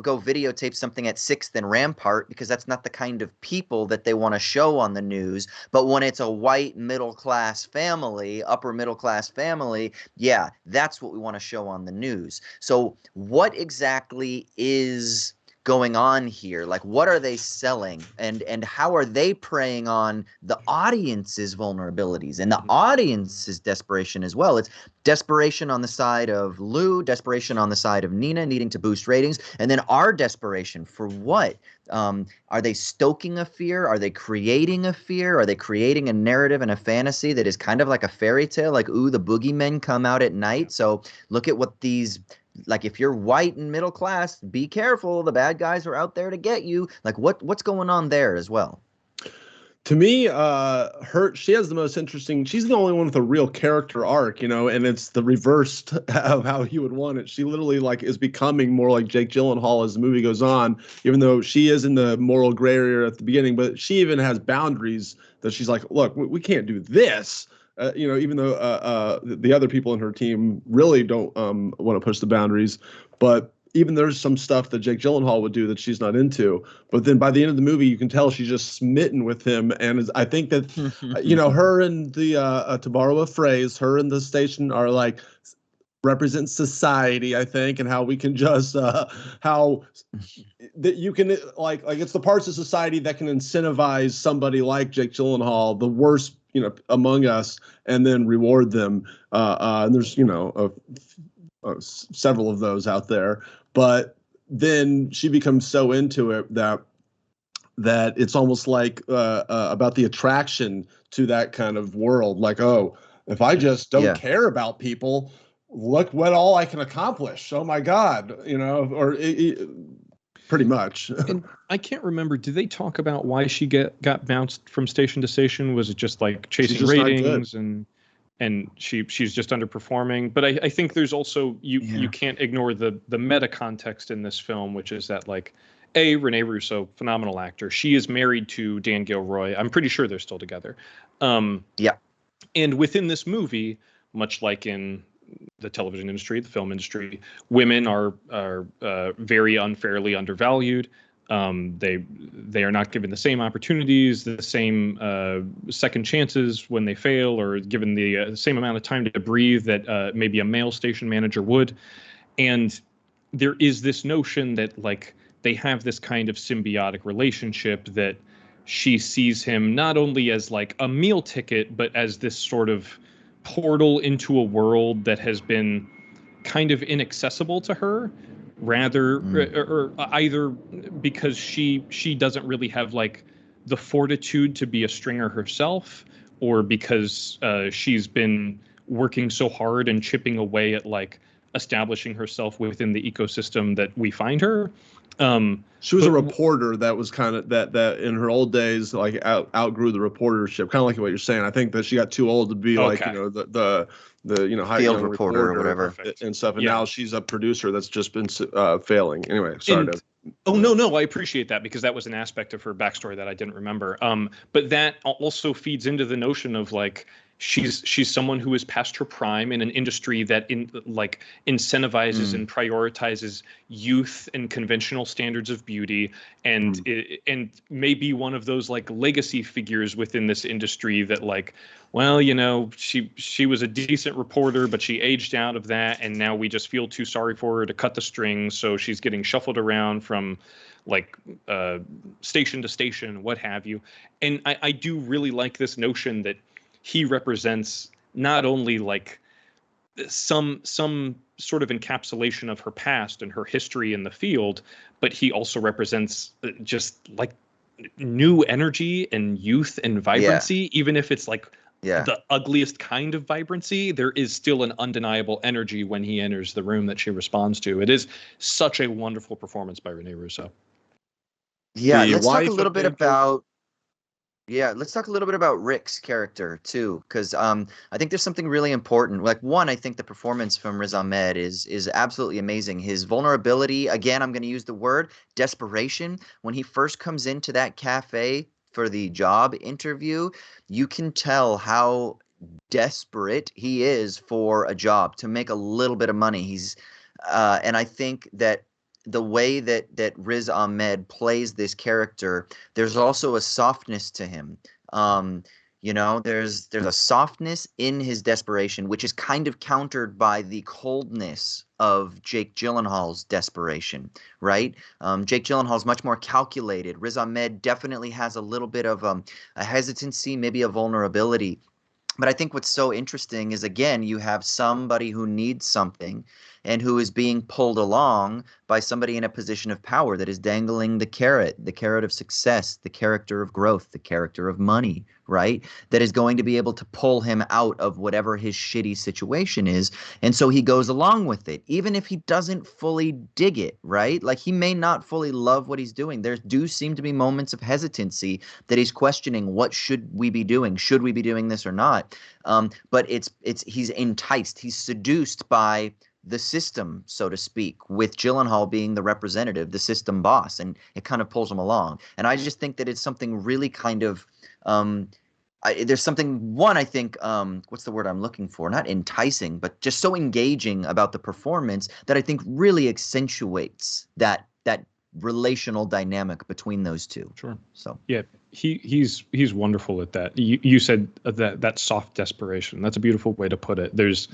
go videotape something at 6th and Rampart because that's not the kind of people that they want to show on the news. But when it's a white middle-class family, upper middle-class family, yeah, that's what we want to show on the news. So what exactly is going on here? Like, what are they selling, and how are they preying on the audience's vulnerabilities and the audience's desperation as well? It's desperation on the side of Lou, desperation on the side of Nina needing to boost ratings, and then our desperation for what? Are they stoking a fear? Are they creating a fear? Are they creating a narrative and a fantasy that is kind of like a fairy tale? Like, ooh, the boogeymen come out at night. So look at what these, like, if you're white and middle class, be careful. The bad guys are out there to get you. Like, what's going on there as well? To me, she has the most interesting. She's the only one with a real character arc, and it's the reverse of how you would want it. She literally like is becoming more like Jake Gyllenhaal as the movie goes on, even though she is in the moral gray area at the beginning. But she even has boundaries that she's like, look, we can't do this. Even though the other people in her team really don't want to push the boundaries, but even there's some stuff that Jake Gyllenhaal would do that she's not into. But then by the end of the movie, you can tell she's just smitten with him. And I think that, her and the, to borrow a phrase, her and the station are like, represent society, I think, and how we can just, how that you can, like it's the parts of society that can incentivize somebody like Jake Gyllenhaal, the worst, among us, and then reward them. And there's, several of those out there. But then she becomes so into it that it's almost like about the attraction to that kind of world. Like, oh, If I just don't Yeah. care about people, look what all I can accomplish. Oh my God, or pretty much. And I can't remember. Did they talk about why she got bounced from station to station? Was it just like chasing just not good. ratings and she's just underperforming? But I think there's also you can't ignore the meta context in this film, which is that like Rene Russo, phenomenal actor. She is married to Dan Gilroy. I'm pretty sure they're still together. Yeah. And within this movie, much like in the television industry, the film industry, women are very unfairly undervalued. They are not given the same opportunities, the same second chances when they fail, or given the same amount of time to breathe that maybe a male station manager would. And there is this notion that like they have this kind of symbiotic relationship, that she sees him not only as like a meal ticket, but as this sort of portal into a world that has been kind of inaccessible to her, rather or either because she doesn't really have like the fortitude to be a stringer herself, or because she's been working so hard and chipping away at like establishing herself within the ecosystem that we find her. She was a reporter that was kind of that in her old days, like outgrew the reportership, kind of like what you're saying. I think that she got too old to be like, the high field reporter or whatever and stuff. And now she's a producer that's just been failing. Anyway, sorry. No, I appreciate that, because that was an aspect of her backstory that I didn't remember. But that also feeds into the notion of like, she's someone who is past her prime in an industry that incentivizes and prioritizes youth and conventional standards of beauty, and and may be one of those like legacy figures within this industry that like, well, she was a decent reporter, but she aged out of that, and now we just feel too sorry for her to cut the strings, so she's getting shuffled around from like station to station, what have you. And I do really like this notion that he represents not only like some sort of encapsulation of her past and her history in the field, but he also represents just like new energy and youth and vibrancy, even if it's like the ugliest kind of vibrancy. There is still an undeniable energy when he enters the room that she responds to. It is such a wonderful performance by Rene Russo. Yeah, let's talk a little bit about Rick's character too, because I think there's something really important. Like, one, I think the performance from Riz Ahmed is absolutely amazing. His vulnerability, again, I'm going to use the word desperation. When he first comes into that cafe for the job interview, you can tell how desperate he is for a job to make a little bit of money. And I think that the way that Riz Ahmed plays this character, there's also a softness to him. There's a softness in his desperation, which is kind of countered by the coldness of Jake Gyllenhaal's desperation, right? Jake Gyllenhaal's much more calculated. Riz Ahmed definitely has a little bit of a hesitancy, maybe a vulnerability. But I think what's so interesting is, again, you have somebody who needs something and who is being pulled along by somebody in a position of power that is dangling the carrot of success, the character of growth, the character of money, right? That is going to be able to pull him out of whatever his shitty situation is. And so he goes along with it, even if he doesn't fully dig it, right? Like, he may not fully love what he's doing. There do seem to be moments of hesitancy that he's questioning, what should we be doing? Should we be doing this or not? But he's enticed, he's seduced by the system, so to speak, with Gyllenhaal being the representative, the system boss, and it kind of pulls him along. And I just think that it's something really kind of there's something, one, I think, what's the word I'm looking for? Not enticing, but just so engaging about the performance that I think really accentuates that relational dynamic between those two. Sure. So yeah, he's wonderful at that. You said that soft desperation. That's a beautiful way to put it. There's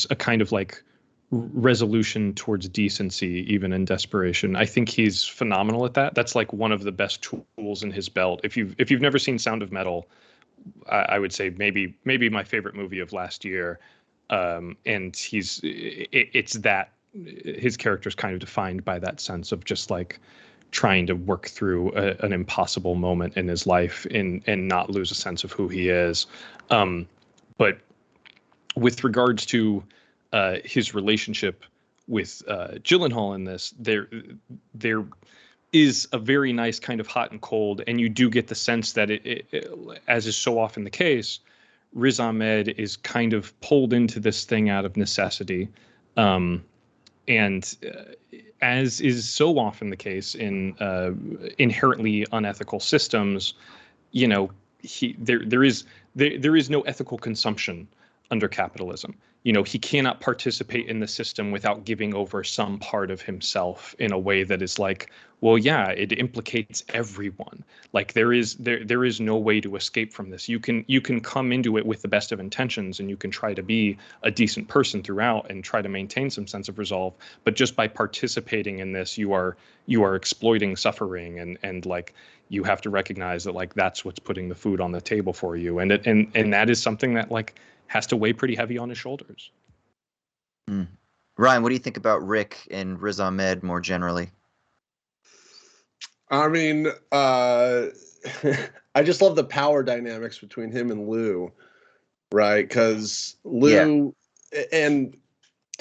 a kind of like resolution towards decency even in desperation. I think he's phenomenal at that. That's like one of the best tools in his belt. If you've never seen Sound of Metal, I would say maybe my favorite movie of last year. And it's that his character is kind of defined by that sense of just like trying to work through an impossible moment in his life and not lose a sense of who he is. But with regards to his relationship with Gyllenhaal in this, there is a very nice kind of hot and cold, and you do get the sense that it as is so often the case, Riz Ahmed is kind of pulled into this thing out of necessity, and as is so often the case in inherently unethical systems, you know, there is no ethical consumption under capitalism. You know, he cannot participate in the system without giving over some part of himself in a way that is like, well, yeah, it implicates everyone. Like there is no way to escape from this. You can come into it with the best of intentions, and you can try to be a decent person throughout and try to maintain some sense of resolve. But just by participating in this, you are exploiting suffering, and like you have to recognize that like that's what's putting the food on the table for you, and that is something that like has to weigh pretty heavy on his shoulders. Ryan, what do you think about Rick and Riz Ahmed more generally? I mean, I just love the power dynamics between him and Lou, right? Because Lou, and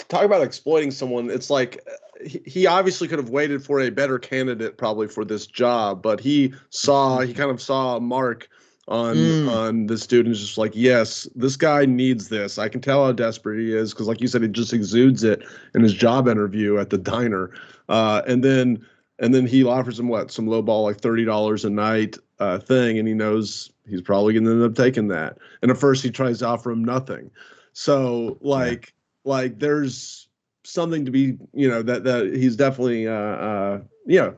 talk about exploiting someone, it's like he obviously could have waited for a better candidate probably for this job, but he kind of saw a mark on this dude and just like, yes, this guy needs this. I can tell how desperate he is because, like you said, he just exudes it in his job interview at the diner, and then he offers him some low ball like $30 a night thing, and he knows he's probably going to end up taking that. And at first, he tries to offer him nothing. So like there's something to be, you know, that he's definitely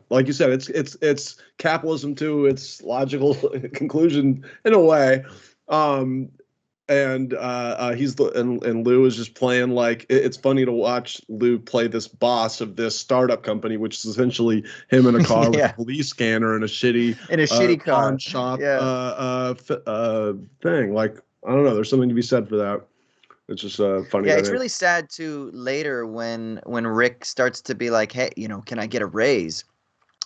like you said, it's capitalism to its logical conclusion in a way. And Lou is just playing like it's funny to watch Lou play this boss of this startup company, which is essentially him in a car with a police scanner and a shitty pawn shop thing. Like, I don't know, there's something to be said for that. It's just funny. Yeah, it's really sad too later when Rick starts to be like, hey, you know, can I get a raise?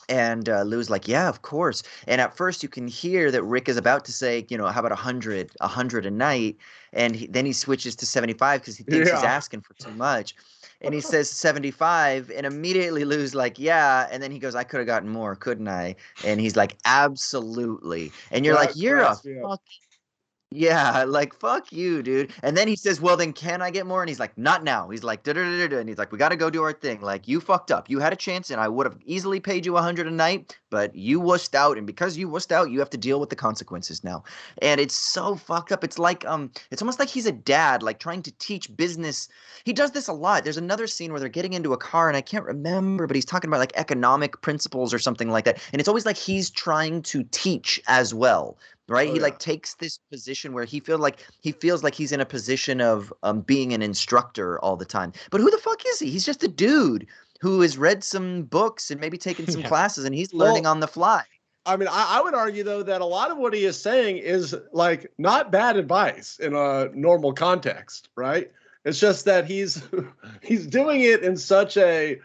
And Lou's like, yeah, of course. And at first you can hear that Rick is about to say, you know, how about 100 a night? And then he switches to 75 because he thinks he's asking for too much. And he says 75, and immediately Lou's like, yeah. And then he goes, I could have gotten more, couldn't I? And he's like, absolutely. And you're like, you're a fuck. Yeah, like, fuck you, dude. And then he says, well, then can I get more? And he's like, not now. He's like, da-da-da-da-da. And he's like, we got to go do our thing. Like, you fucked up. You had a chance, and I would have easily paid you 100 a night, but you wussed out. And because you wussed out, you have to deal with the consequences now. And it's so fucked up. It's like, it's almost like he's a dad, like trying to teach business. He does this a lot. There's another scene where they're getting into a car, and I can't remember, but he's talking about like economic principles or something like that. And it's always like he's trying to teach as well. Right. He like takes this position where he feels like he's in a position of being an instructor all the time. But who the fuck is he? He's just a dude who has read some books and maybe taken some classes, and he's learning on the fly. I mean, I would argue, though, that a lot of what he is saying is like not bad advice in a normal context. Right. It's just that he's doing it in such a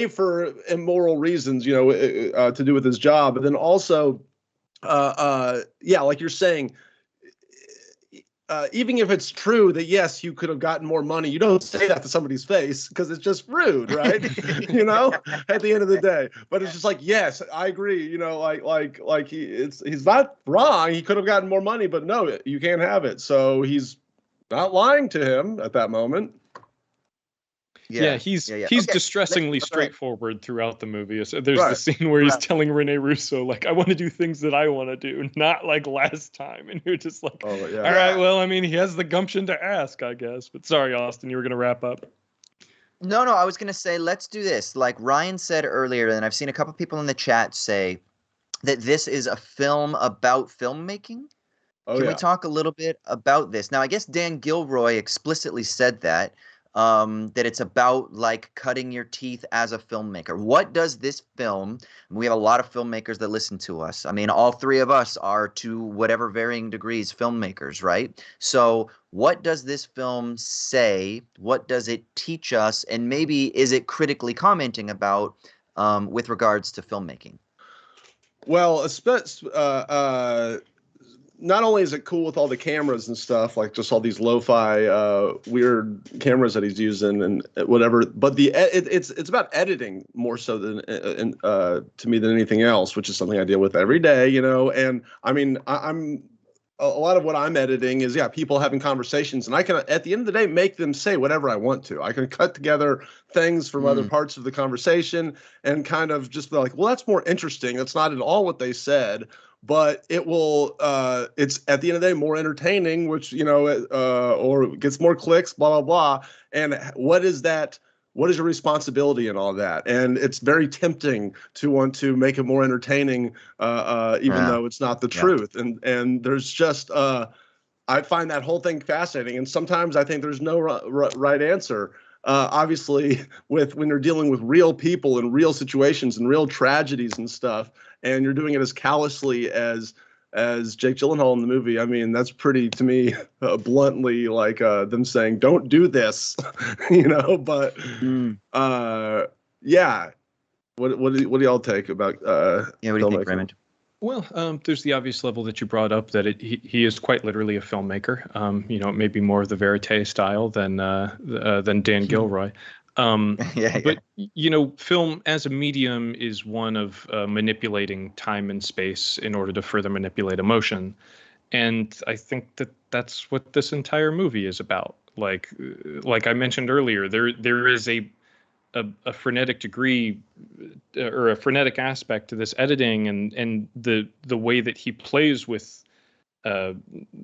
for immoral reasons, you know, to do with his job. And then also, like you're saying, even if it's true that, yes, you could have gotten more money, you don't say that to somebody's face because it's just rude, right? You know, at the end of the day. But it's just like, yes, I agree. You know, like he's not wrong. He could have gotten more money, but no, you can't have it. So he's not lying to him at that moment. He's distressingly straightforward throughout the movie. So there's the scene where he's telling Rene Russo, like, I want to do things that I want to do, not like last time. And you're just like, all right, well, I mean, he has the gumption to ask, I guess. But sorry, Austin, you were going to wrap up. No, I was going to say, let's do this. Like Ryan said earlier, and I've seen a couple people in the chat say that this is a film about filmmaking. Can we talk a little bit about this? Now, I guess Dan Gilroy explicitly said that it's about like cutting your teeth as a filmmaker. What does this film, we have a lot of filmmakers that listen to us. I mean, all three of us are to whatever varying degrees filmmakers, right? So what does this film say? What does it teach us? And maybe is it critically commenting about with regards to filmmaking? Well, not only is it cool with all the cameras and stuff, like just all these lo-fi weird cameras that he's using and whatever, but it's about editing more so than to me than anything else, which is something I deal with every day, you know. And I mean, I'm a lot of what I'm editing is people having conversations, and I can at the end of the day make them say whatever I want to. I can cut together things from other parts of the conversation and kind of just be like, well, that's more interesting. That's not at all what they said, but it will it's at the end of the day more entertaining, which, you know, or gets more clicks, blah blah blah. And what is your responsibility in all that? And it's very tempting to want to make it more entertaining, even though it's not the truth. And there's just I find that whole thing fascinating. And sometimes I think there's no right answer. Obviously, when you're dealing with real people and real situations and real tragedies and stuff, and you're doing it as callously as Jake Gyllenhaal in the movie, I mean, that's pretty, to me, bluntly like them saying, "Don't do this," you know. But yeah, what do y'all take about? What do you think, Raymond? Well, there's the obvious level that you brought up that he is quite literally a filmmaker. You know, maybe more of the verite style than Dan Gilroy. But you know, film as a medium is one of manipulating time and space in order to further manipulate emotion, and I think that that's what this entire movie is about. Like I mentioned earlier, there is a frenetic degree or a frenetic aspect to this editing and the way that he plays with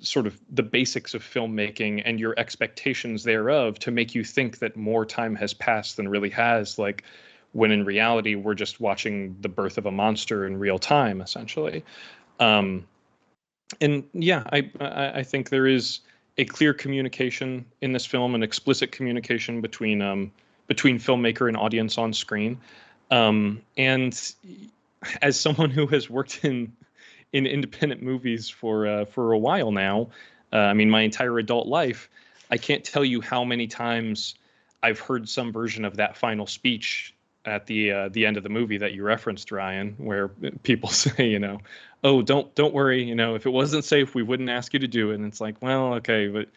sort of the basics of filmmaking and your expectations thereof to make you think that more time has passed than really has, like when in reality we're just watching the birth of a monster in real time, essentially. And yeah, I think there is a clear communication in this film, an explicit communication between filmmaker and audience on screen. And as someone who has worked in independent movies for a while now, I mean, my entire adult life, I can't tell you how many times I've heard some version of that final speech at the end of the movie that you referenced, Ryan, where people say, you know, "Oh, don't worry, you know, if it wasn't safe, we wouldn't ask you to do it." And it's like, well, okay, but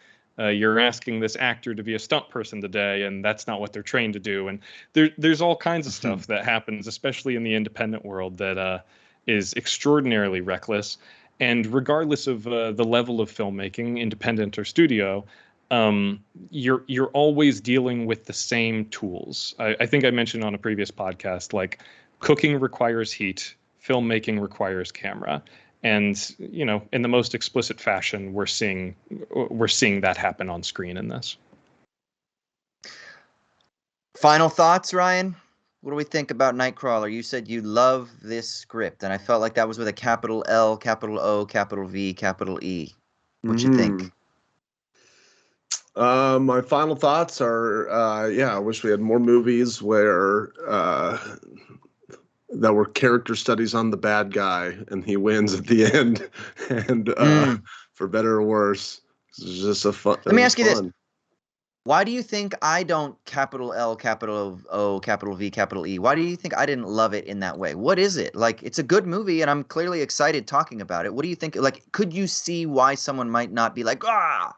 you're asking this actor to be a stunt person today, and that's not what they're trained to do. And there's all kinds of stuff that happens, especially in the independent world, that is extraordinarily reckless. And regardless of the level of filmmaking, independent or studio, you're always dealing with the same tools. I think I mentioned on a previous podcast, like cooking requires heat, filmmaking requires camera. And, you know, in the most explicit fashion, we're seeing that happen on screen in this. Final thoughts, Ryan? What do we think about Nightcrawler? You said you love this script, and I felt like that was with a capital L, capital O, capital V, capital E. What you think? My final thoughts are, I wish we had more movies where that were character studies on the bad guy and he wins at the end. And for better or worse, it's just a fun. Let me ask you this. Why do you think I don't capital L, capital O, capital V, capital E? Why do you think I didn't love it in that way? What is it? Like, it's a good movie and I'm clearly excited talking about it. What do you think? Like, could you see why someone might not be like, ah?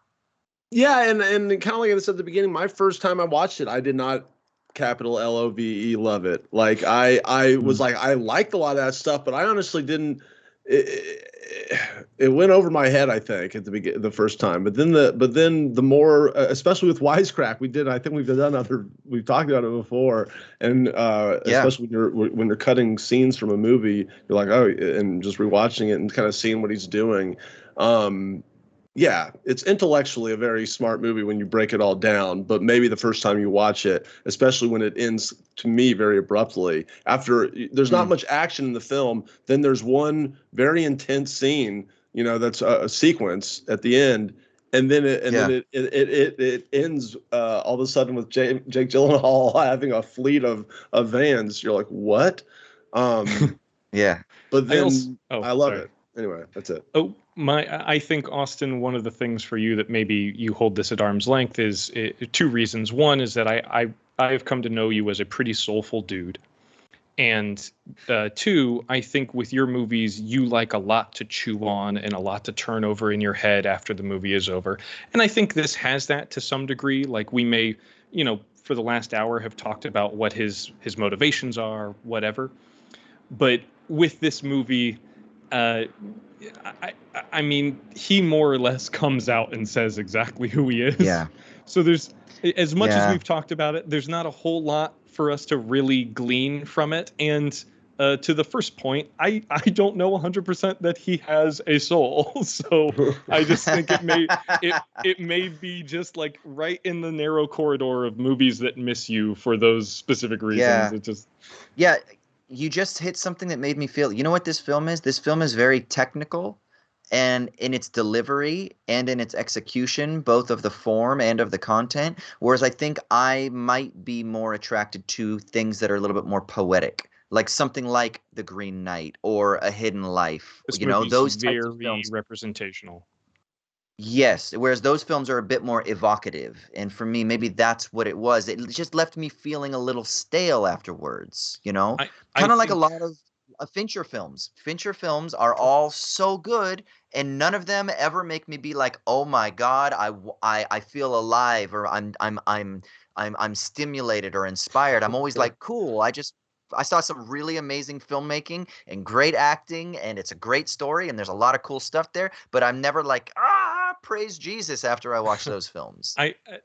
Yeah, and kind of like I said at the beginning, my first time I watched it, I did not capital LOVE love it. Like I was like, I liked a lot of that stuff, but I honestly didn't. It went over my head, I think, at the first time. But then the more, especially with Wisecrack, I think we've talked about it before, and especially when you're cutting scenes from a movie, you're like, oh, and just rewatching it and kind of seeing what he's doing. Yeah, it's intellectually a very smart movie when you break it all down, but maybe the first time you watch it, especially when it ends, to me, very abruptly. After there's not much action in the film, then there's one very intense scene, you know, that's a sequence at the end, and then it ends all of a sudden with Jake Gyllenhaal having a fleet of vans. You're like, what? Yeah. But then I love it. Anyway, that's it. I think, Austin, one of the things for you that maybe you hold this at arm's length is two reasons. One is that I have come to know you as a pretty soulful dude. And two, I think with your movies, you like a lot to chew on and a lot to turn over in your head after the movie is over. And I think this has that to some degree. Like we may, for the last hour have talked about what his motivations are, whatever. But with this movie, I mean, he more or less comes out and says exactly who he is. Yeah. So there's, as much as Yeah. we've talked about it, there's not a whole lot for us to really glean from it. And to the first point, I don't know 100% that he has a soul. So I just think it may be just like right in the narrow corridor of movies that miss you for those specific reasons. Yeah. You just hit something that made me feel, you know what this film is? This film is very technical, and in its delivery and in its execution, both of the form and of the content. Whereas I think I might be more attracted to things that are a little bit more poetic, like something like The Green Knight or A Hidden Life. This Those types of very films. representational. Yes, whereas those films are a bit more evocative. And for me, maybe that's what it was. It just left me feeling a little stale afterwards, Kind of like a lot of Fincher films. Fincher films are all so good, and none of them ever make me be like, "Oh my God, I feel alive," or I'm stimulated or inspired. I'm always like, "Cool, I saw some really amazing filmmaking and great acting, and it's a great story, and there's a lot of cool stuff there." But I'm never like, praise Jesus after I watch those films.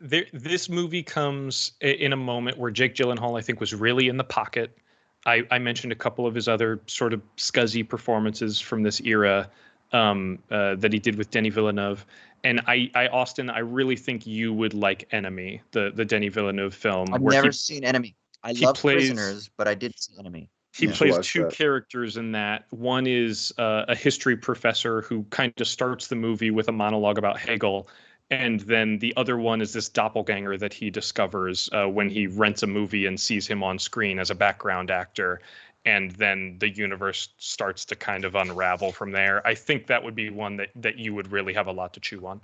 This movie comes in a moment where Jake Gyllenhaal, I think, was really in the pocket. I mentioned a couple of his other sort of scuzzy performances from this era that he did with Denis Villeneuve. And Austin, I really think you would like Enemy, the Denis Villeneuve film. I've never seen Enemy. I love Prisoners, but I did see Enemy. He plays two characters in that. One is a history professor who kind of starts the movie with a monologue about Hegel. And then the other one is this doppelganger that he discovers when he rents a movie and sees him on screen as a background actor. And then the universe starts to kind of unravel from there. I think that would be one that you would really have a lot to chew on.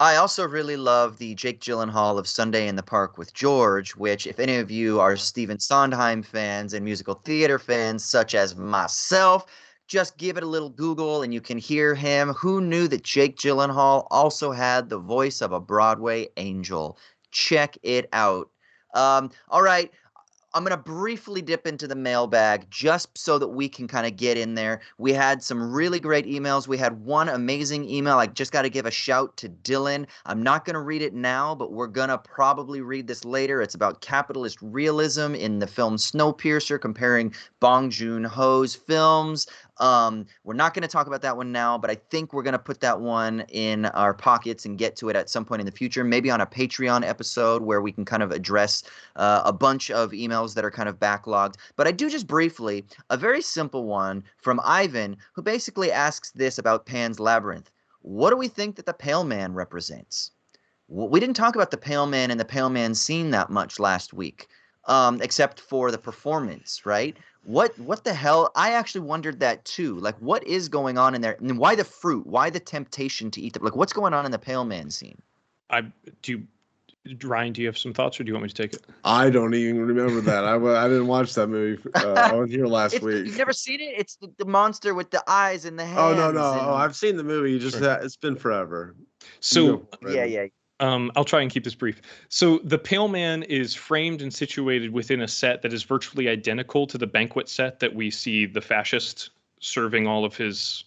I also really love the Jake Gyllenhaal of Sunday in the Park with George, which, if any of you are Stephen Sondheim fans and musical theater fans, such as myself, just give it a little Google and you can hear him. Who knew that Jake Gyllenhaal also had the voice of a Broadway angel? Check it out. All right. I'm going to briefly dip into the mailbag just so that we can kind of get in there. We had some really great emails. We had one amazing email. I just got to give a shout to Dylan. I'm not going to read it now, but we're going to probably read this later. It's about capitalist realism in the film Snowpiercer, comparing Bong Joon-ho's films. We're not going to talk about that one now, but I think we're going to put that one in our pockets and get to it at some point in the future, maybe on a Patreon episode where we can kind of address a bunch of emails that are kind of backlogged. But I do just briefly, a very simple one from Ivan, who basically asks this about Pan's Labyrinth. What do we think that the Pale Man represents? We didn't talk about the Pale Man and the Pale Man scene that much last week, except for the performance, right? What the hell? I actually wondered that too. Like, what is going on in there? And why the fruit? Why the temptation to eat the, like, what's going on in the Pale Man scene? Ryan, do you have some thoughts, or do you want me to take it? I don't even remember that. I didn't watch that movie. I was here last week. You've never seen it? It's the monster with the eyes and the hands. Oh, no. Oh, I've seen the movie. It's been forever. So yeah. I'll try and keep this brief. So the Pale Man is framed and situated within a set that is virtually identical to the banquet set that we see the fascist serving all of his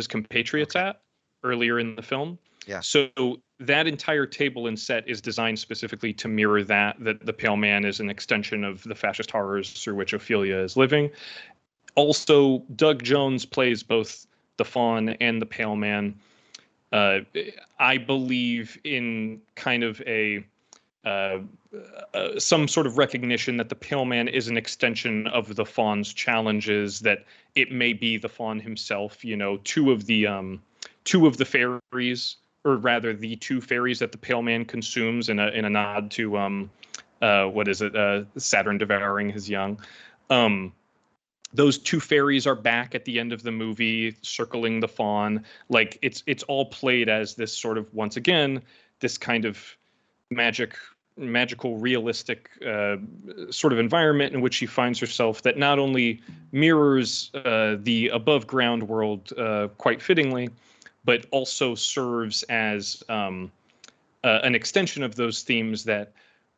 compatriots at earlier in the film. Yeah. So that entire table and set is designed specifically to mirror that the Pale Man is an extension of the fascist horrors through which Ophelia is living. Also, Doug Jones plays both the Faun and the Pale Man. I believe in kind of some sort of recognition that the Pale Man is an extension of the Faun's challenges, that it may be the Faun himself. Two of the fairies, or rather the two fairies that the Pale Man consumes in a nod to Saturn devouring his young. Those two fairies are back at the end of the movie, circling the Faun. Like, it's all played as this sort of, once again, this kind of magic magical, realistic sort of environment in which she finds herself that not only mirrors the above ground world quite fittingly, but also serves as an extension of those themes, that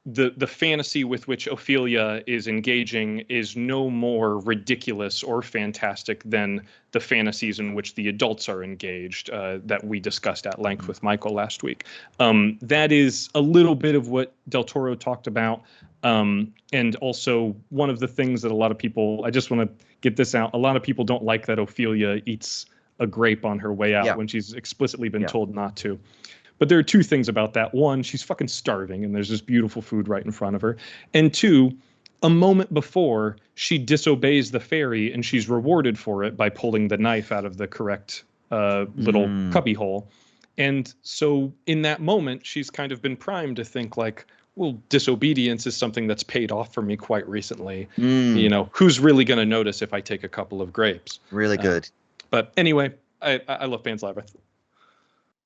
the fantasy with which Ophelia is engaging is no more ridiculous or fantastic than the fantasies in which the adults are engaged, that we discussed at length with Michael last week. That is a little bit of what Del Toro talked about. And also one of the things that a lot of people, I just want to get this out, a lot of people don't like that Ophelia eats a grape on her way out when she's explicitly been told not to. But there are two things about that. One, she's fucking starving and there's this beautiful food right in front of her. And two, a moment before, she disobeys the fairy and she's rewarded for it by pulling the knife out of the correct little cubby hole. And so in that moment, she's kind of been primed to think like, well, disobedience is something that's paid off for me quite recently. You know, who's really going to notice if I take a couple of grapes? Really good. But anyway, I love Pan's Labyrinth.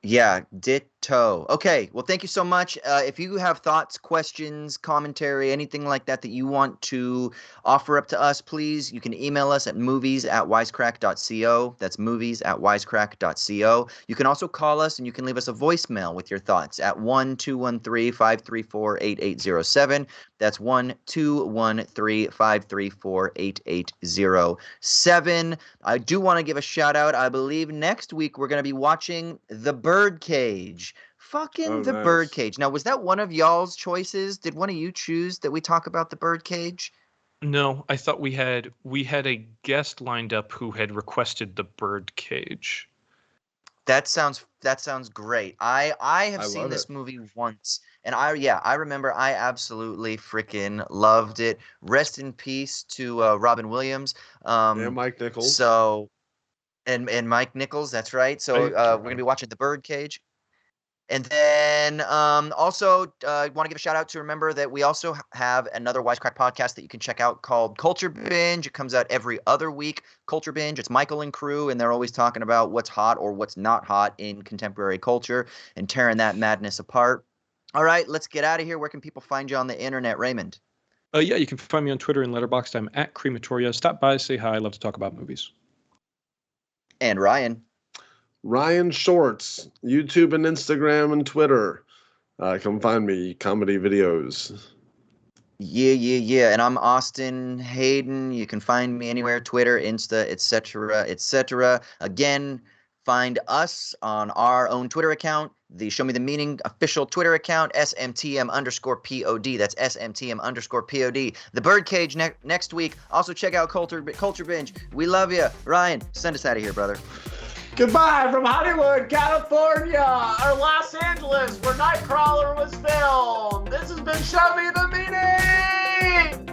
Yeah, ditto. Okay, well, thank you so much. If you have thoughts, questions, commentary, anything like that that you want to offer up to us, please, you can email us at movies@wisecrack.co. That's movies@wisecrack.co. You can also call us and you can leave us a voicemail with your thoughts at 1-213-534-8807. That's 1-213-534-8807. I do want to give a shout out. I believe next week we're going to be watching The Birdcage. Fucking The Birdcage. Now, was that one of y'all's choices? Did one of you choose that we talk about The Birdcage? No, I thought we had a guest lined up who had requested The Birdcage. That sounds great. I have seen this movie once, and I remember I absolutely freaking loved it. Rest in peace to Robin Williams. And Mike Nichols. So, and Mike Nichols, that's right. So we're gonna be watching The Birdcage. And then also I want to give a shout out to remember that we also have another Wisecrack podcast that you can check out called Culture Binge. It comes out every other week. Culture Binge. It's Michael and crew, and they're always talking about what's hot or what's not hot in contemporary culture and tearing that madness apart. All right, let's get out of here. Where can people find you on the internet, Raymond? Yeah, you can find me on Twitter and Letterboxd. I'm at Crematoria. Stop by, say hi. I love to talk about movies. And Ryan Shorts, YouTube and Instagram and Twitter. Come find me, comedy videos. Yeah. And I'm Austin Hayden. You can find me anywhere, Twitter, Insta, etc. Again, find us on our own Twitter account, the Show Me the Meaning official Twitter account, SMTM_POD. That's SMTM_POD. The Birdcage next week. Also check out Culture Binge. We love you. Ryan, send us out of here, brother. Goodbye from Hollywood, California, or Los Angeles, where Nightcrawler was filmed. This has been Show Me the Meaning!